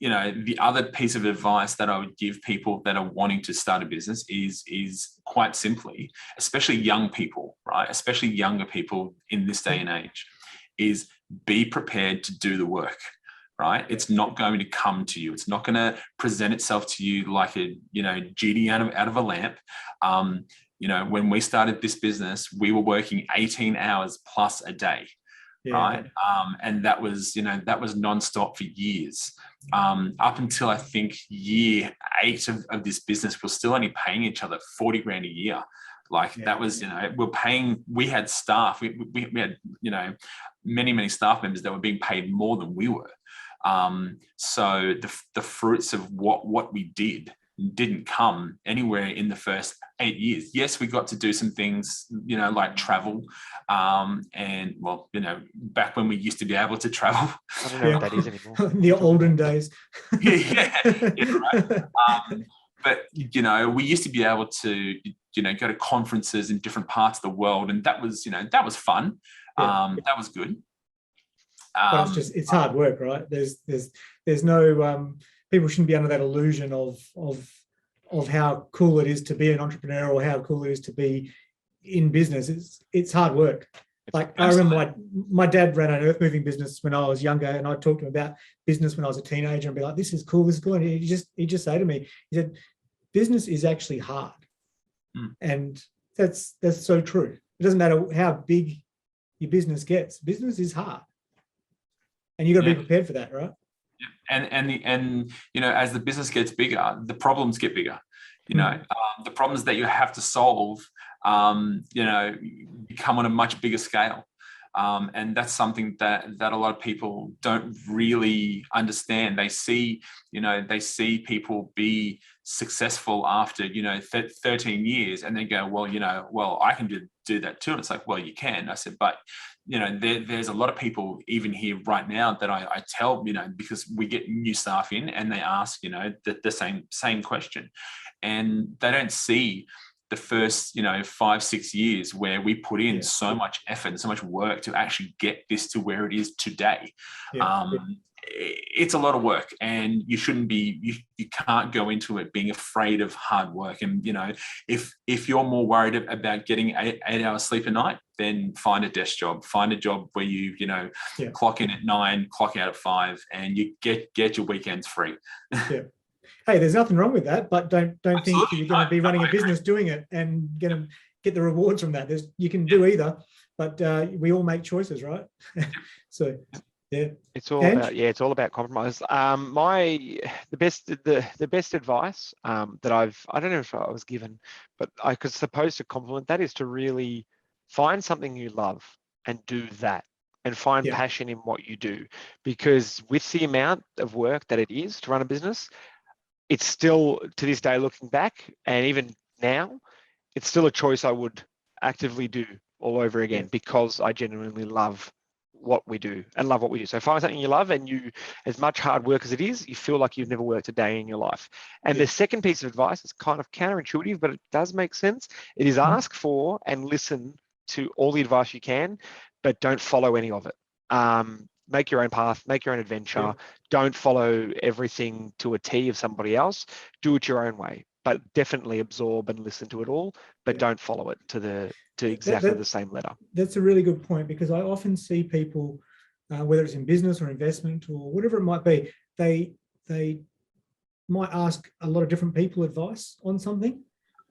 the other piece of advice that I would give people that are wanting to start a business is quite simply, especially young people, right? Especially younger people in this day and age, is be prepared to do the work. Right? It's not going to come to you. It's not going to present itself to you like a, genie out of a lamp. When we started this business, we were working 18 hours plus a day. Right. And that was nonstop for years. Up until I think year 8 of this business, we're still only paying each other 40 grand a year. That was, we had staff, we had, many staff members that were being paid more than we were. So the fruits of what we did, didn't come anywhere in the first 8 years. Yes, we got to do some things, like travel, and well, back when we used to be able to travel. I don't know what that is anymore. The olden days. yeah, right. But we used to be able to go to conferences in different parts of the world, and that was fun. That was good. But it's hard work, right? There's no people shouldn't be under that illusion of how cool it is to be an entrepreneur or how cool it is to be in business. It's hard work. Like absolutely. I remember my dad ran an earth moving business when I was younger, and I talked to him about business when I was a teenager and be like, this is cool. And he just say to me, he said, business is actually hard. And that's so true. It doesn't matter how big your business gets. Business is hard. And you've got to be prepared for that, right? And as the business gets bigger, the problems get bigger. The problems that you have to solve, become on a much bigger scale. And that's something that a lot of people don't really understand. They see people be successful after 13 years, and they go, well, I can do that too. And it's like, well, you can. I said, but there's a lot of people even here right now that I tell, because we get new staff in and they ask, the same question, and they don't see the first 5-6 years where we put in so much effort and so much work to actually get this to where it is today. It's a lot of work, and you shouldn't be, you can't go into it being afraid of hard work. And if you're more worried about getting 8 hours sleep a night, then find a desk job, find a job where you clock in at 9, clock out at 5, and you get your weekends free. Hey, there's nothing wrong with that, but don't think you're going to be running a business doing it and going to get the rewards from that. You can do either, but we all make choices, right? So it's all about compromise. The best advice that I don't know if I was given, but I was supposed to compliment that, is to really find something you love and do that, and find passion in what you do, because with the amount of work that it is to run a business, it's still, to this day, looking back, and even now, it's still a choice I would actively do all over again, because I genuinely love what we do and love what we do. So find something you love, and you, as much hard work as it is, you feel like you've never worked a day in your life. And the second piece of advice is kind of counterintuitive, but it does make sense. It is ask for and listen to all the advice you can, but don't follow any of it. Make your own path, make your own adventure. Don't follow everything to a T of somebody else. Do it your own way, but definitely absorb and listen to it all, but don't follow it to exactly the same letter. That's a really good point, because I often see people, whether it's in business or investment or whatever it might be, they might ask a lot of different people advice on something,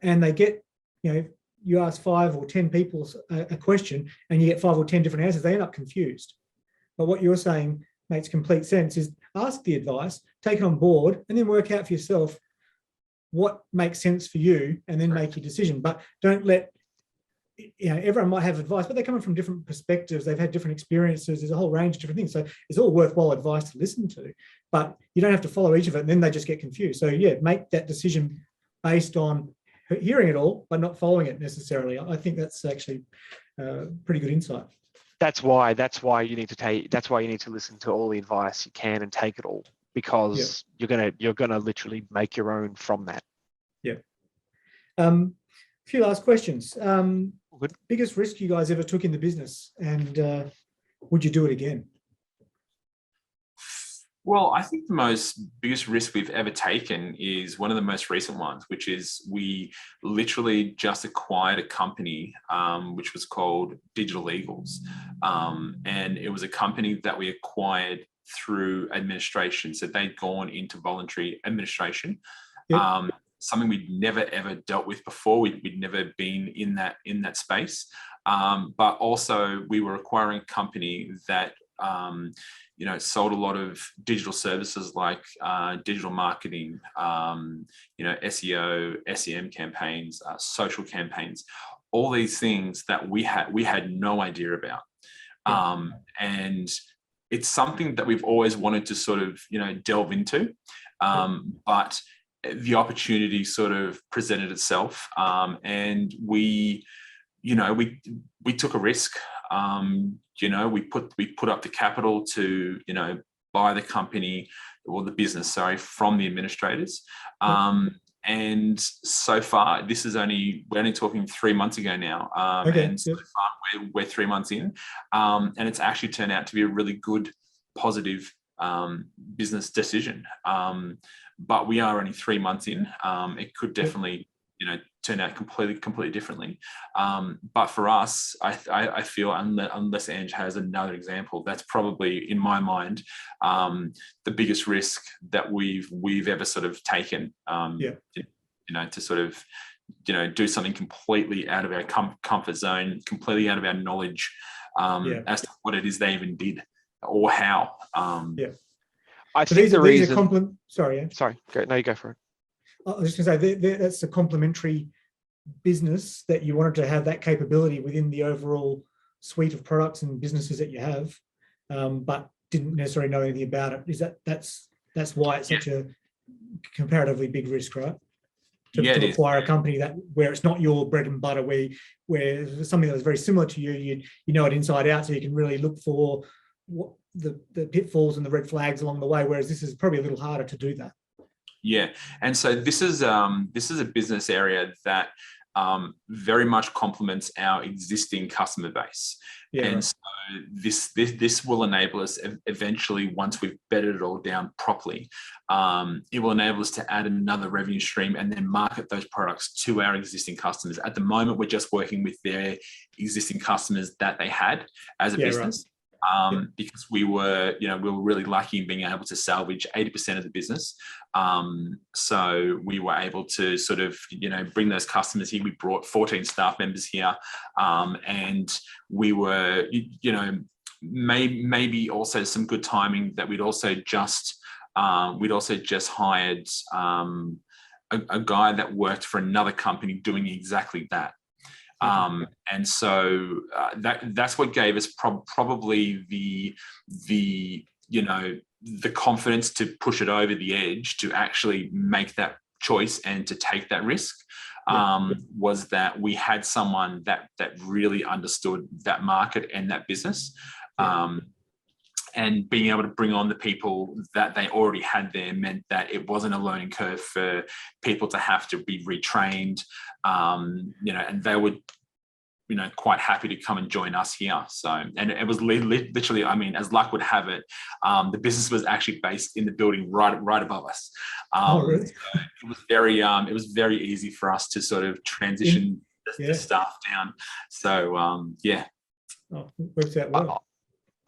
and they get, you ask 5 or 10 people a question and you get 5 or 10 different answers. They end up confused. But what you're saying makes complete sense, is ask the advice, take it on board, and then work out for yourself what makes sense for you, and then make your decision. But don't let, everyone might have advice, but they're coming from different perspectives. They've had different experiences. There's a whole range of different things. So it's all worthwhile advice to listen to, but you don't have to follow each of it, and then they just get confused. So make that decision based on hearing it all, but not following it necessarily. I think that's actually pretty good insight. That's why you need to listen to all the advice you can and take it all, because you're gonna literally make your own from that. A few last questions. Biggest risk you guys ever took in the business, and would you do it again? Well, I think the biggest risk we've ever taken is one of the most recent ones, which is we literally just acquired a company which was called Digital Eagles. And it was a company that we acquired through administration. So they'd gone into voluntary administration, something we'd never, ever dealt with before. We'd never been in that space. But also we were acquiring a company that sold a lot of digital services like digital marketing, SEO, SEM campaigns, social campaigns, all these things that we had no idea about. And it's something that we've always wanted to sort of, delve into. But the opportunity sort of presented itself, and we took a risk. We put up the capital to buy the company or the business, from the administrators. And so far, we're only talking 3 months ago now. And so far we're 3 months in, and it's actually turned out to be a really good, positive business decision. But we are only 3 months in. It could definitely, turn out completely differently. But for us, I feel, unless Ange has another example, that's probably, in my mind, the biggest risk that we've ever sort of taken. To sort of, do something completely out of our comfort zone, completely out of our knowledge, as to what it is they even did or how. I think the reason. Sorry, go. No, you go for it. I was just going to say that's a complementary business, that you wanted to have that capability within the overall suite of products and businesses that you have, but didn't necessarily know anything about it. That's why it's such a comparatively big risk, right? To acquire a company where it's not your bread and butter, where something that was very similar to you know it inside out, so you can really look for what the pitfalls and the red flags along the way. Whereas this is probably a little harder to do that. Yeah, and so this is a business area that very much complements our existing customer base. And so this will enable us eventually, once we've bedded it all down properly, it will enable us to add another revenue stream and then market those products to our existing customers. At the moment, we're just working with their existing customers that they had as a business. Because we were really lucky in being able to salvage 80% of the business. So we were able to sort of, bring those customers here. We brought 14 staff members here, and we were, maybe also some good timing that we'd also just hired a guy that worked for another company doing exactly that. And so that's what gave us probably the confidence to push it over the edge, to actually make that choice and to take that risk. Was that we had someone that really understood that market and that business. And being able to bring on the people that they already had there meant that it wasn't a learning curve for people to have to be retrained, and they would, quite happy to come and join us here. So, and it was literally, as luck would have it, the business was actually based in the building right above us. Really? So it was very easy for us to sort of transition the staff down. So, works out well.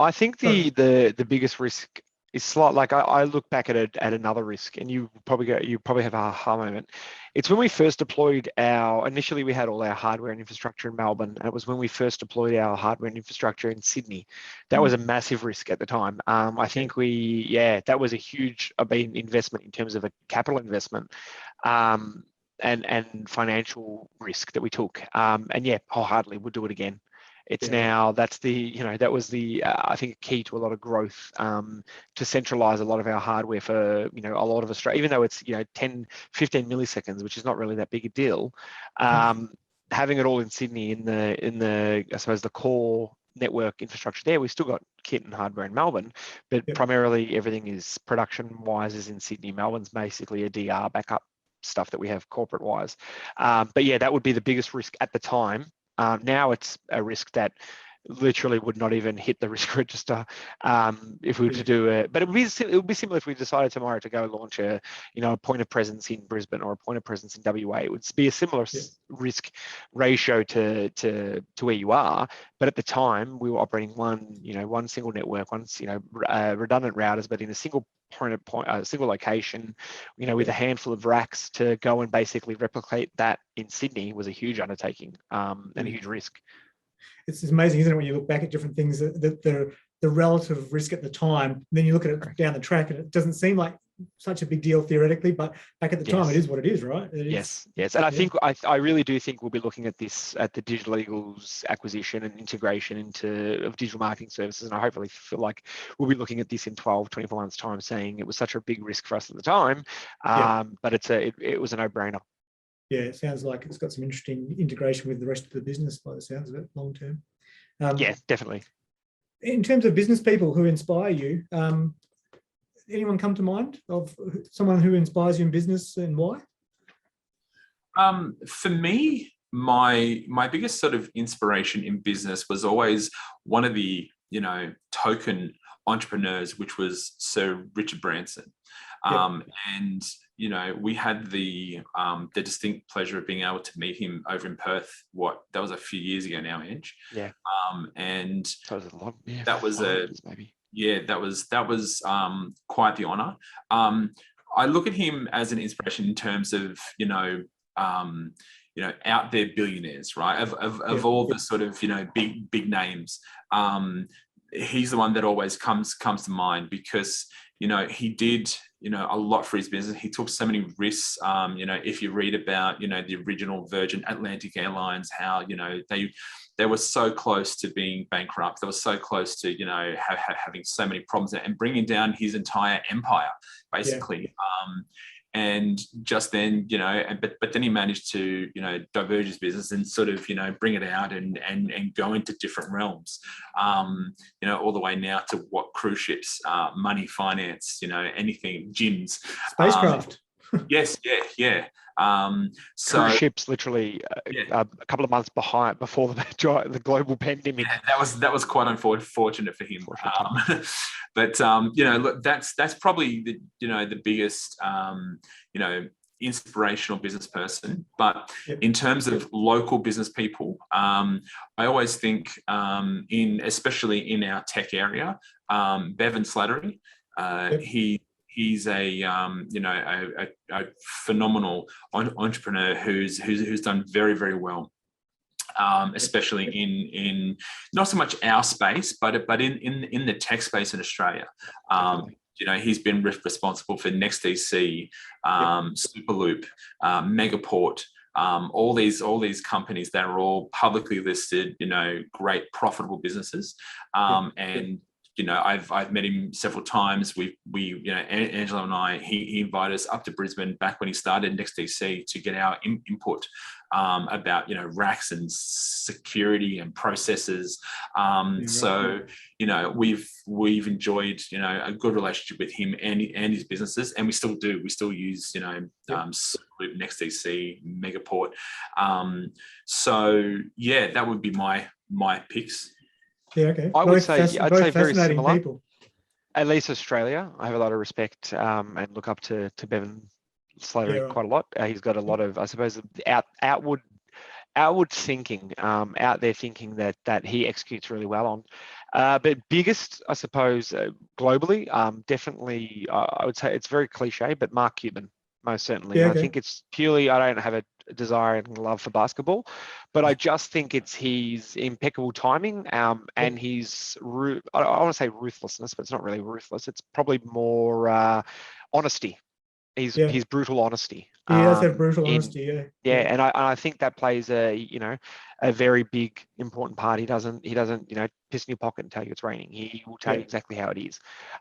I think the biggest risk is slight. Like I look back at another risk, and you probably have a aha moment. It's when we first deployed initially we had all our hardware and infrastructure in Melbourne. And it was when we first deployed our hardware and infrastructure in Sydney. That was a massive risk at the time. I think that was a huge investment in terms of a capital investment, and financial risk that we took. And wholeheartely would do it again. It's now, that was the, I think, key to a lot of growth, to centralize a lot of our hardware for, a lot of Australia, even though it's, 10, 15 milliseconds, which is not really that big a deal. Having it all in Sydney in the, I suppose, the core network infrastructure there, we've still got kit and hardware in Melbourne, but primarily everything is production-wise is in Sydney. Melbourne's basically a DR backup stuff that we have corporate-wise. But that would be the biggest risk at the time. Now it's a risk that literally would not even hit the risk register if we were to do it. But it would be similar if we decided tomorrow to go launch a point of presence in Brisbane or a point of presence in WA. It would be a similar risk ratio to where you are. But at the time, we were operating one single network, redundant routers, but in a single single location, with a handful of racks. To go and basically replicate that in Sydney was a huge undertaking, and a huge risk. It's amazing, isn't it, when you look back at different things, that the relative risk at the time, and then you look at it down the track, and it doesn't seem like such a big deal theoretically, but back at the time, Yes. it is what it is, right? It is. Yes. And I Yeah. think I really do think we'll be looking at this at the Digital Eagles acquisition and integration of digital marketing services. And I hopefully feel like we'll be looking at this in 12, 24 months time, saying it was such a big risk for us at the time. But it was a no-brainer. Yeah, it sounds like it's got some interesting integration with the rest of the business by the sounds of it, long term. Yeah, definitely. In terms of business people who inspire you, anyone come to mind of someone who inspires you in business and why? For me, my biggest sort of inspiration in business was always one of the, token entrepreneurs, which was Sir Richard Branson. And, we had the distinct pleasure of being able to meet him over in Perth. That was a few years ago now, Ange. Yeah. And that was a lot. Yeah, that was maybe. Yeah, that was quite the honor. I look at him as an inspiration in terms of, out there billionaires, right? Of all the sort of, big names. He's the one that always comes to mind because, he did, a lot for his business. He took so many risks. If you read about, the original Virgin Atlantic Airlines, how, they were so close to being bankrupt. They were so close to, having so many problems and bringing down his entire empire, basically. And just then, but then he managed to, diverge his business and sort of, bring it out and go into different realms, all the way now to what cruise ships, money, finance, anything, gyms. Spacecraft. Yes, yeah. So cruise ships literally a couple of months before the global pandemic. Yeah, that was quite unfortunate for him. But look, that's probably the biggest inspirational business person. But in terms of local business people, I always think especially in our tech area, Bevan Slattery, he's a phenomenal entrepreneur who's done very, very well, especially in not so much our space, but in the tech space in Australia. He's been responsible for NextDC, Superloop, Megaport. All these companies that are all publicly listed, great profitable businesses, and. I've met him several times. We Angelo and I, he invited us up to Brisbane back when he started NextDC to get our input about, racks and security and processes. So, we've enjoyed, a good relationship with him and his businesses, and we still do. We still use, NextDC, Megaport. So yeah, that would be my picks. Yeah, okay. I'd say very similar. People. At least Australia, I have a lot of respect and look up to Bevan Slattery quite a lot. He's got a lot of, I suppose, outward thinking, out there thinking that he executes really well on. But biggest, I suppose, globally, definitely, I would say it's very cliche, but Mark Cuban, most certainly. I think it's purely, I don't have a desire and love for basketball, but I just think it's his impeccable timing and his, I want to say ruthlessness, but it's not really ruthless. It's probably more honesty. His brutal honesty. He does have brutal honesty, and I think that plays a very big important part. He doesn't piss in your pocket and tell you it's raining. He will tell you exactly how it is.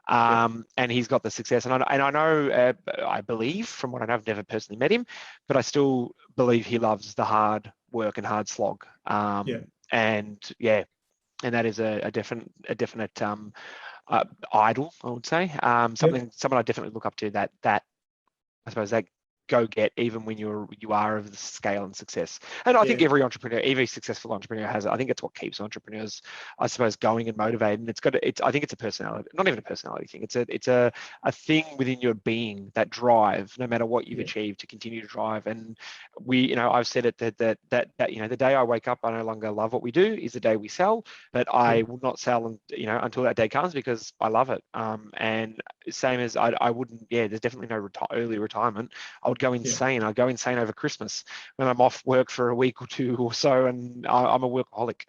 And he's got the success. And I know, I believe from what I know, I've never personally met him, but I still believe he loves the hard work and hard slog. And that is a definite idol, I would say. Someone I definitely look up to that I suppose that go get even when you are of the scale and success. And I think every successful entrepreneur has it. I think it's what keeps entrepreneurs, I suppose, going and motivated. And I think it's a personality, not even a personality thing. It's a thing within your being, that drive, no matter what you've achieved, to continue to drive. And I've said it that the day I wake up, I no longer love what we do is the day we sell, but I will not sell until that day comes, because I love it. And same as I wouldn't, there's definitely no early retirement. I would go insane. I'd go insane over Christmas when I'm off work for a week or two or so, and I'm a workaholic.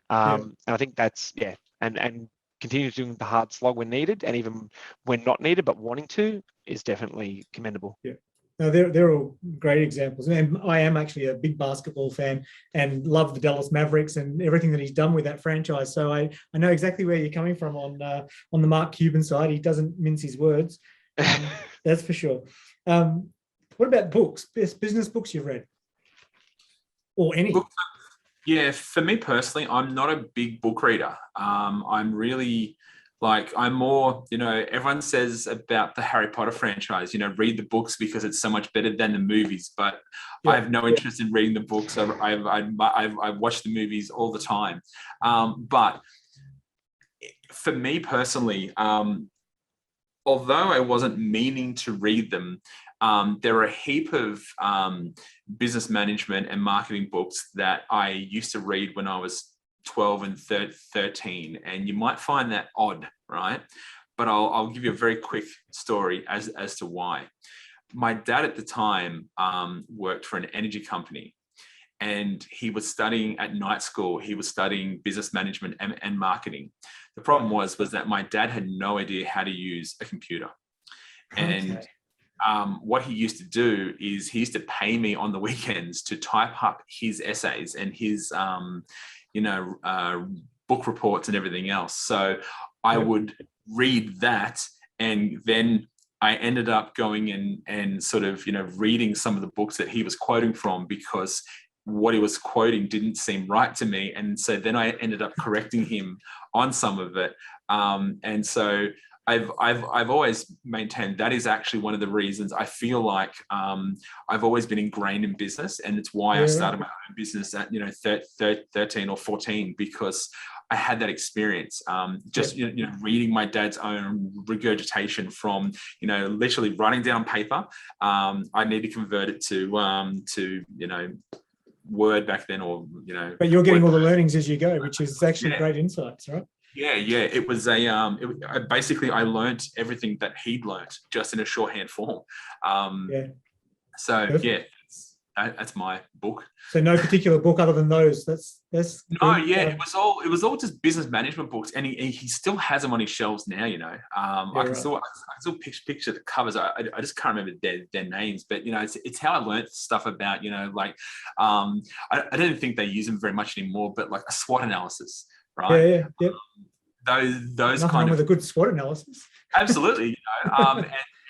And I think that's and continue doing the hard slog when needed, and even when not needed, but wanting to, is definitely commendable. Yeah. No, they're all great examples. And I am actually a big basketball fan and love the Dallas Mavericks and everything that he's done with that franchise. So I know exactly where you're coming from on the Mark Cuban side. He doesn't mince his words. That's for sure. What about books? Best business books you've read? Or any? Yeah, for me personally, I'm not a big book reader. I'm really I'm more, everyone says about the Harry Potter franchise, read the books because it's so much better than the movies, but I have no interest in reading the books. I watch the movies all the time. But for me personally, although I wasn't meaning to read them, there are a heap of business management and marketing books that I used to read when I was 12 and 13, and you might find that odd, right? But I'll give you a very quick story as to why. My dad at the time worked for an energy company, and he was studying at night school. He was studying business management and marketing. The problem was that my dad had no idea how to use a computer. And what he used to do is he used to pay me on the weekends to type up his essays and his book reports and everything else. So I would read that, and then I ended up going and sort of, reading some of the books that he was quoting from, because what he was quoting didn't seem right to me. And so then I ended up correcting him on some of it. And so I've always maintained that is actually one of the reasons I feel like I've always been ingrained in business, and it's why I started my own business at 13 or 14, because I had that experience. Reading my dad's own regurgitation from literally writing down paper. I need to convert it to Word back then, or But you're getting all the learnings as you go, which is actually great insights, right? Yeah. It was basically I learned everything that he'd learned just in a shorthand form. So perfect. That's my book. So no particular book other than those. That's no, good. It was all just business management books, and he still has them on his shelves now. I can still picture the covers. I just can't remember their names, but it's how I learned stuff about I don't think they use them very much anymore, but like a SWOT analysis. Right. Yeah. Those Nothing kind of with a good SWOT analysis. Absolutely. And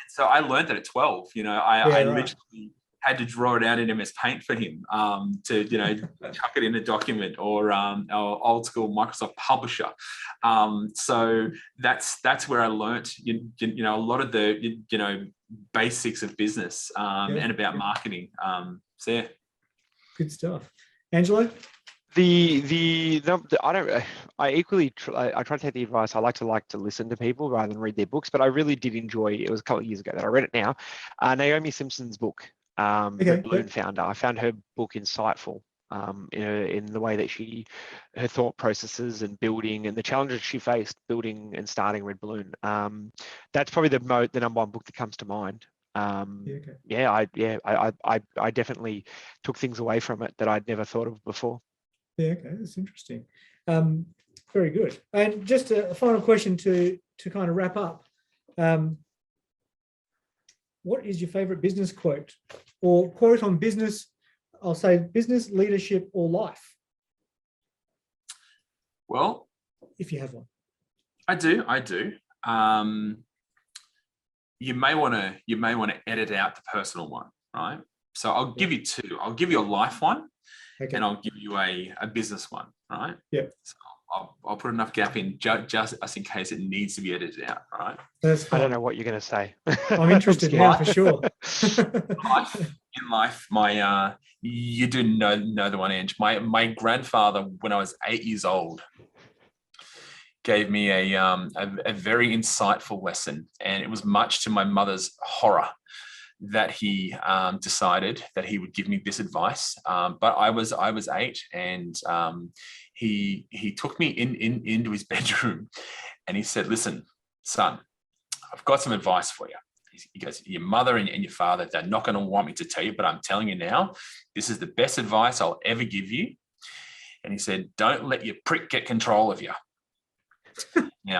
so I learned that at 12. I literally had to draw it out in MS Paint for him to chuck it in a document, or old school Microsoft Publisher. So that's where I learned a lot of the basics of business and about marketing. So yeah, good stuff. Angelo. I try to take the advice. I like to listen to people rather than read their books, but I really did enjoy, it was a couple of years ago that I read it now, Naomi Simpson's book, The Balloon Founder. I found her book insightful in the way that her thought processes and building, and the challenges she faced building and starting Red Balloon. That's probably the number one book that comes to mind. I definitely took things away from it that I'd never thought of before. Yeah, okay, that's interesting. Very good. And just a final question to kind of wrap up. What is your favorite business quote, or quote on business? I'll say business, leadership, or life. Well, if you have one. I do. You may want to edit out the personal one, right? So I'll give you two. I'll give you a life one. Okay. And I'll give you a business one, right? Yeah. So I'll put enough gap in just in case it needs to be edited out, right? I don't know what you're going to say. I'm interested now for sure. In life, you do know the one, Ange. My grandfather, when I was 8 years old, gave me a very insightful lesson, and it was much to my mother's horror that he decided that he would give me this advice. But I was 8, and he took me into his bedroom, and he said, "Listen, son, I've got some advice for you." He goes, "Your mother and your father, they're not going to want me to tell you, but I'm telling you now, this is the best advice I'll ever give you." And he said, "Don't let your prick get control of you." Yeah.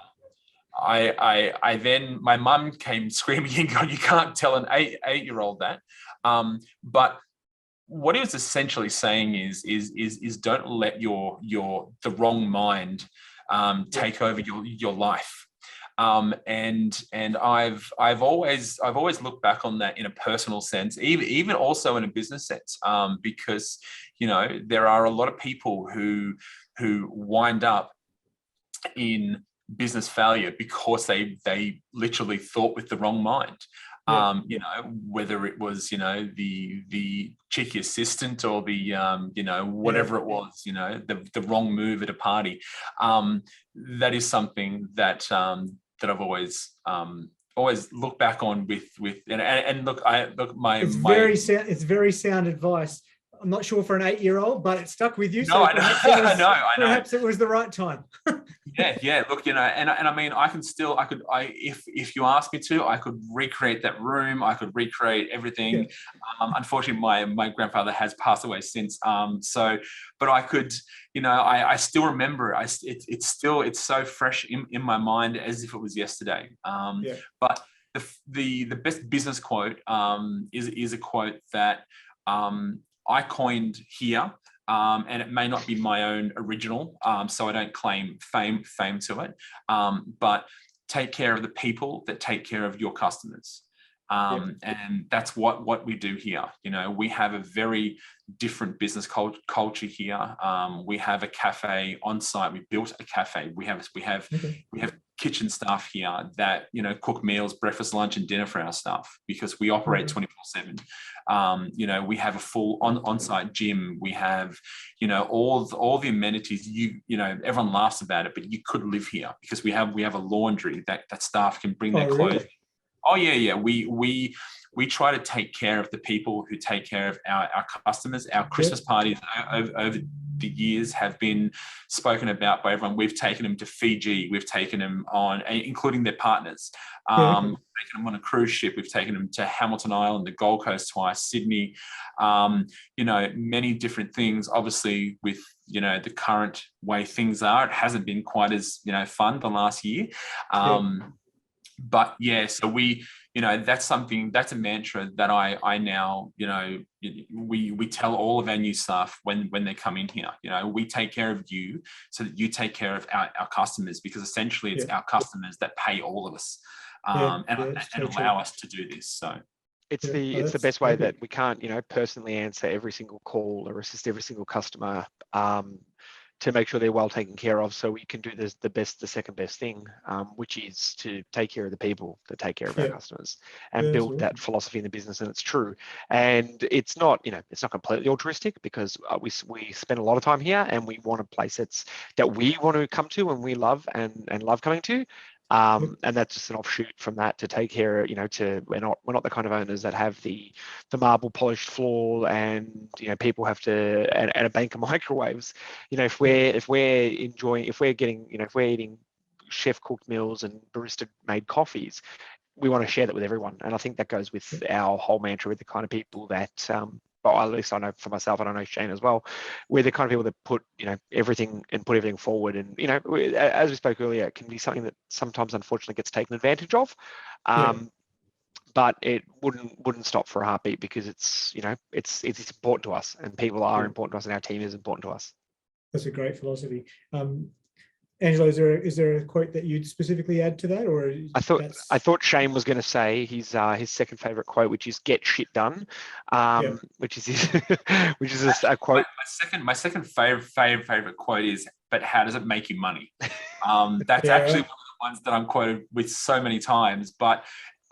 I then, my mum came screaming and going, you can't tell an eight-year-old that. But what he was essentially saying is don't let the wrong mind take over your life. And I've always looked back on that in a personal sense, even also in a business sense, because there are a lot of people who wind up in business failure because they literally thought with the wrong mind. Whether it was the cheeky assistant or the whatever it was, the wrong move at a party. That is something that I've always looked back on with and look, it's very sound advice. I'm not sure for an 8-year-old, but it stuck with you. No, I know. Perhaps it was the right time. Yeah. Look, and I mean, if you asked me to, I could recreate that room. I could recreate everything. Yeah. Unfortunately, my grandfather has passed away since. But I could, I still remember it. It's so fresh in my mind as if it was yesterday. But the best business quote is a quote that I coined here, and it may not be my own original, so I don't claim fame to it, but take care of the people that take care of your customers. And that's what we do here. We have a very different business culture here. We have a cafe on site. We built a cafe. We have kitchen staff here that cook meals, breakfast, lunch, and dinner for our staff because we operate 24/7. We have a full on-site gym. We have all the amenities. Everyone laughs about it, but you could live here because we have a laundry that staff can bring their clothes. Really? Oh yeah. We try to take care of the people who take care of our customers. Our Christmas parties over the years have been spoken about by everyone. We've taken them to Fiji. We've taken them on, including their partners. We've taken them on a cruise ship. We've taken them to Hamilton Island, the Gold Coast twice, Sydney. Many different things. Obviously, with the current way things are, it hasn't been quite as fun the last year. But yeah, so we, that's a mantra that I now, we tell all of our new staff when they come in here, we take care of you so that you take care of our customers, because essentially it's our customers that pay all of us and allow us to do this. So it's the best way that we can't, personally answer every single call or assist every single customer, to make sure they're well taken care of, so we can do the second best thing, which is to take care of the people that take care of our customers and build that philosophy in the business. And it's true, and it's not completely altruistic, because we spend a lot of time here and we want a place that we want to come to and we love and love coming to. And that's just an offshoot from that, to take care, we're not the kind of owners that have the marble polished floor and people have to and a bank of microwaves. If we're eating chef cooked meals and barista made coffees, we want to share that with everyone. And I think that goes with our whole mantra with the kind of people that well, at least I know for myself, and I know Cheyne as well, we're the kind of people that put everything forward. And as we spoke earlier, it can be something that sometimes unfortunately gets taken advantage of, but it wouldn't stop for a heartbeat, because it's important to us, and people are important to us, and our team is important to us. That's a great philosophy. Angelo, is there a quote that you'd specifically add to that, or I thought Cheyne was going to say his second favorite quote, which is "Get shit done," which is a quote. My second favorite quote is, "But how does it make you money?" That's actually one of the ones that I'm quoted with so many times, but.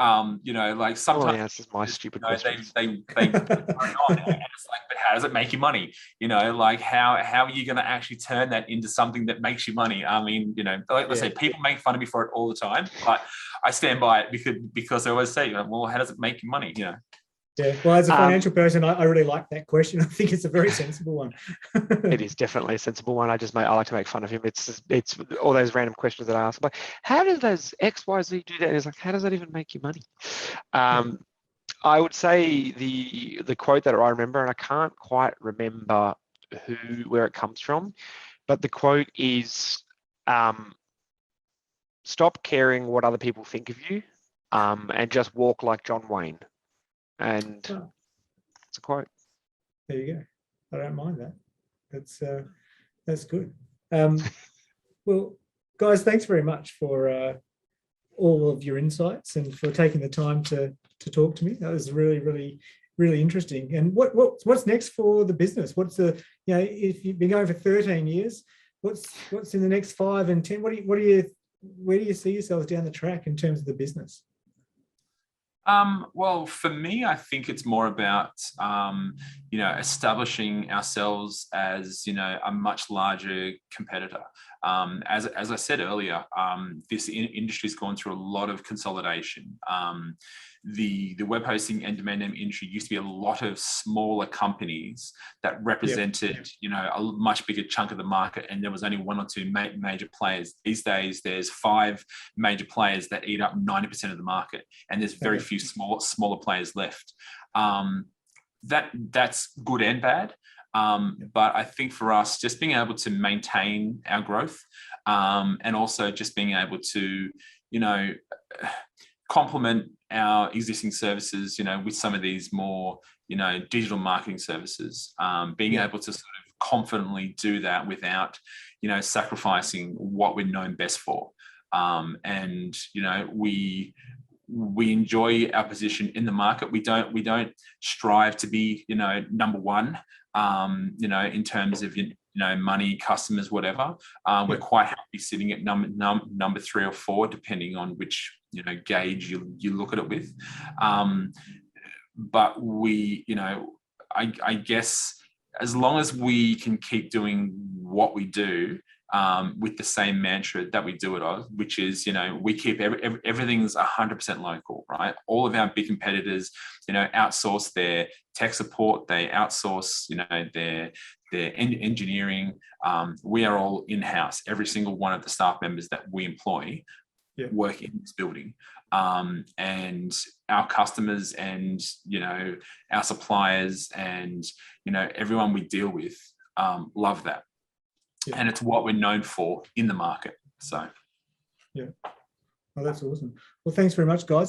Like sometimes this is my stupid question. They and it's like, but how does it make you money? Like how are you going to actually turn that into something that makes you money? I mean, like I say, people make fun of me for it all the time, but I stand by it because I always say, well, how does it make you money? Yeah. Well, as a financial person, I really like that question. I think it's a very sensible one. It is definitely a sensible one. I like to make fun of him. It's all those random questions that I ask, like, how do those X, Y, Z do that? And it's like, how does that even make you money? I would say the quote that I remember, and I can't quite remember where it comes from, but the quote is, stop caring what other people think of you, and just walk like John Wayne. And Oh, it's a quote. there you go. I don't mind that. That's good. Well, guys, thanks very much for all of your insights and for taking the time to talk to me. That was really, really, really interesting. And what's next for the business? What's if you've been going for 13 years, what's in the next 5 and 10? Where do you see yourselves down the track in terms of the business? Well, for me, I think it's more about, establishing ourselves as, a much larger competitor. As I said earlier, this industry's gone through a lot of consolidation. The web hosting and domain name industry used to be a lot of smaller companies that represented, a much bigger chunk of the market, and there was only 1 or 2 major players. These days, there's 5 major players that eat up 90% of the market, and there's very few smaller players left. That's good and bad. But I think for us, just being able to maintain our growth, and also just being able to, complement our existing services, with some of these more, digital marketing services, being able to sort of confidently do that without, sacrificing what we're known best for. And, we enjoy our position in the market. We don't strive to be, number one, in terms of, money, customers, whatever. We're quite happy sitting at number 3 or 4, depending on which, gauge you look at it with. But we, I guess as long as we can keep doing what we do, with the same mantra that we do it on, which is, we keep everything's 100% local, right? All of our big competitors, outsource their tech support, they outsource, their engineering. We are all in-house. Every single one of the staff members that we employ work in this building. And our customers and, our suppliers and, everyone we deal with love that. Yeah. And it's what we're known for in the market. So, yeah. Well, that's awesome. Well, thanks very much, guys.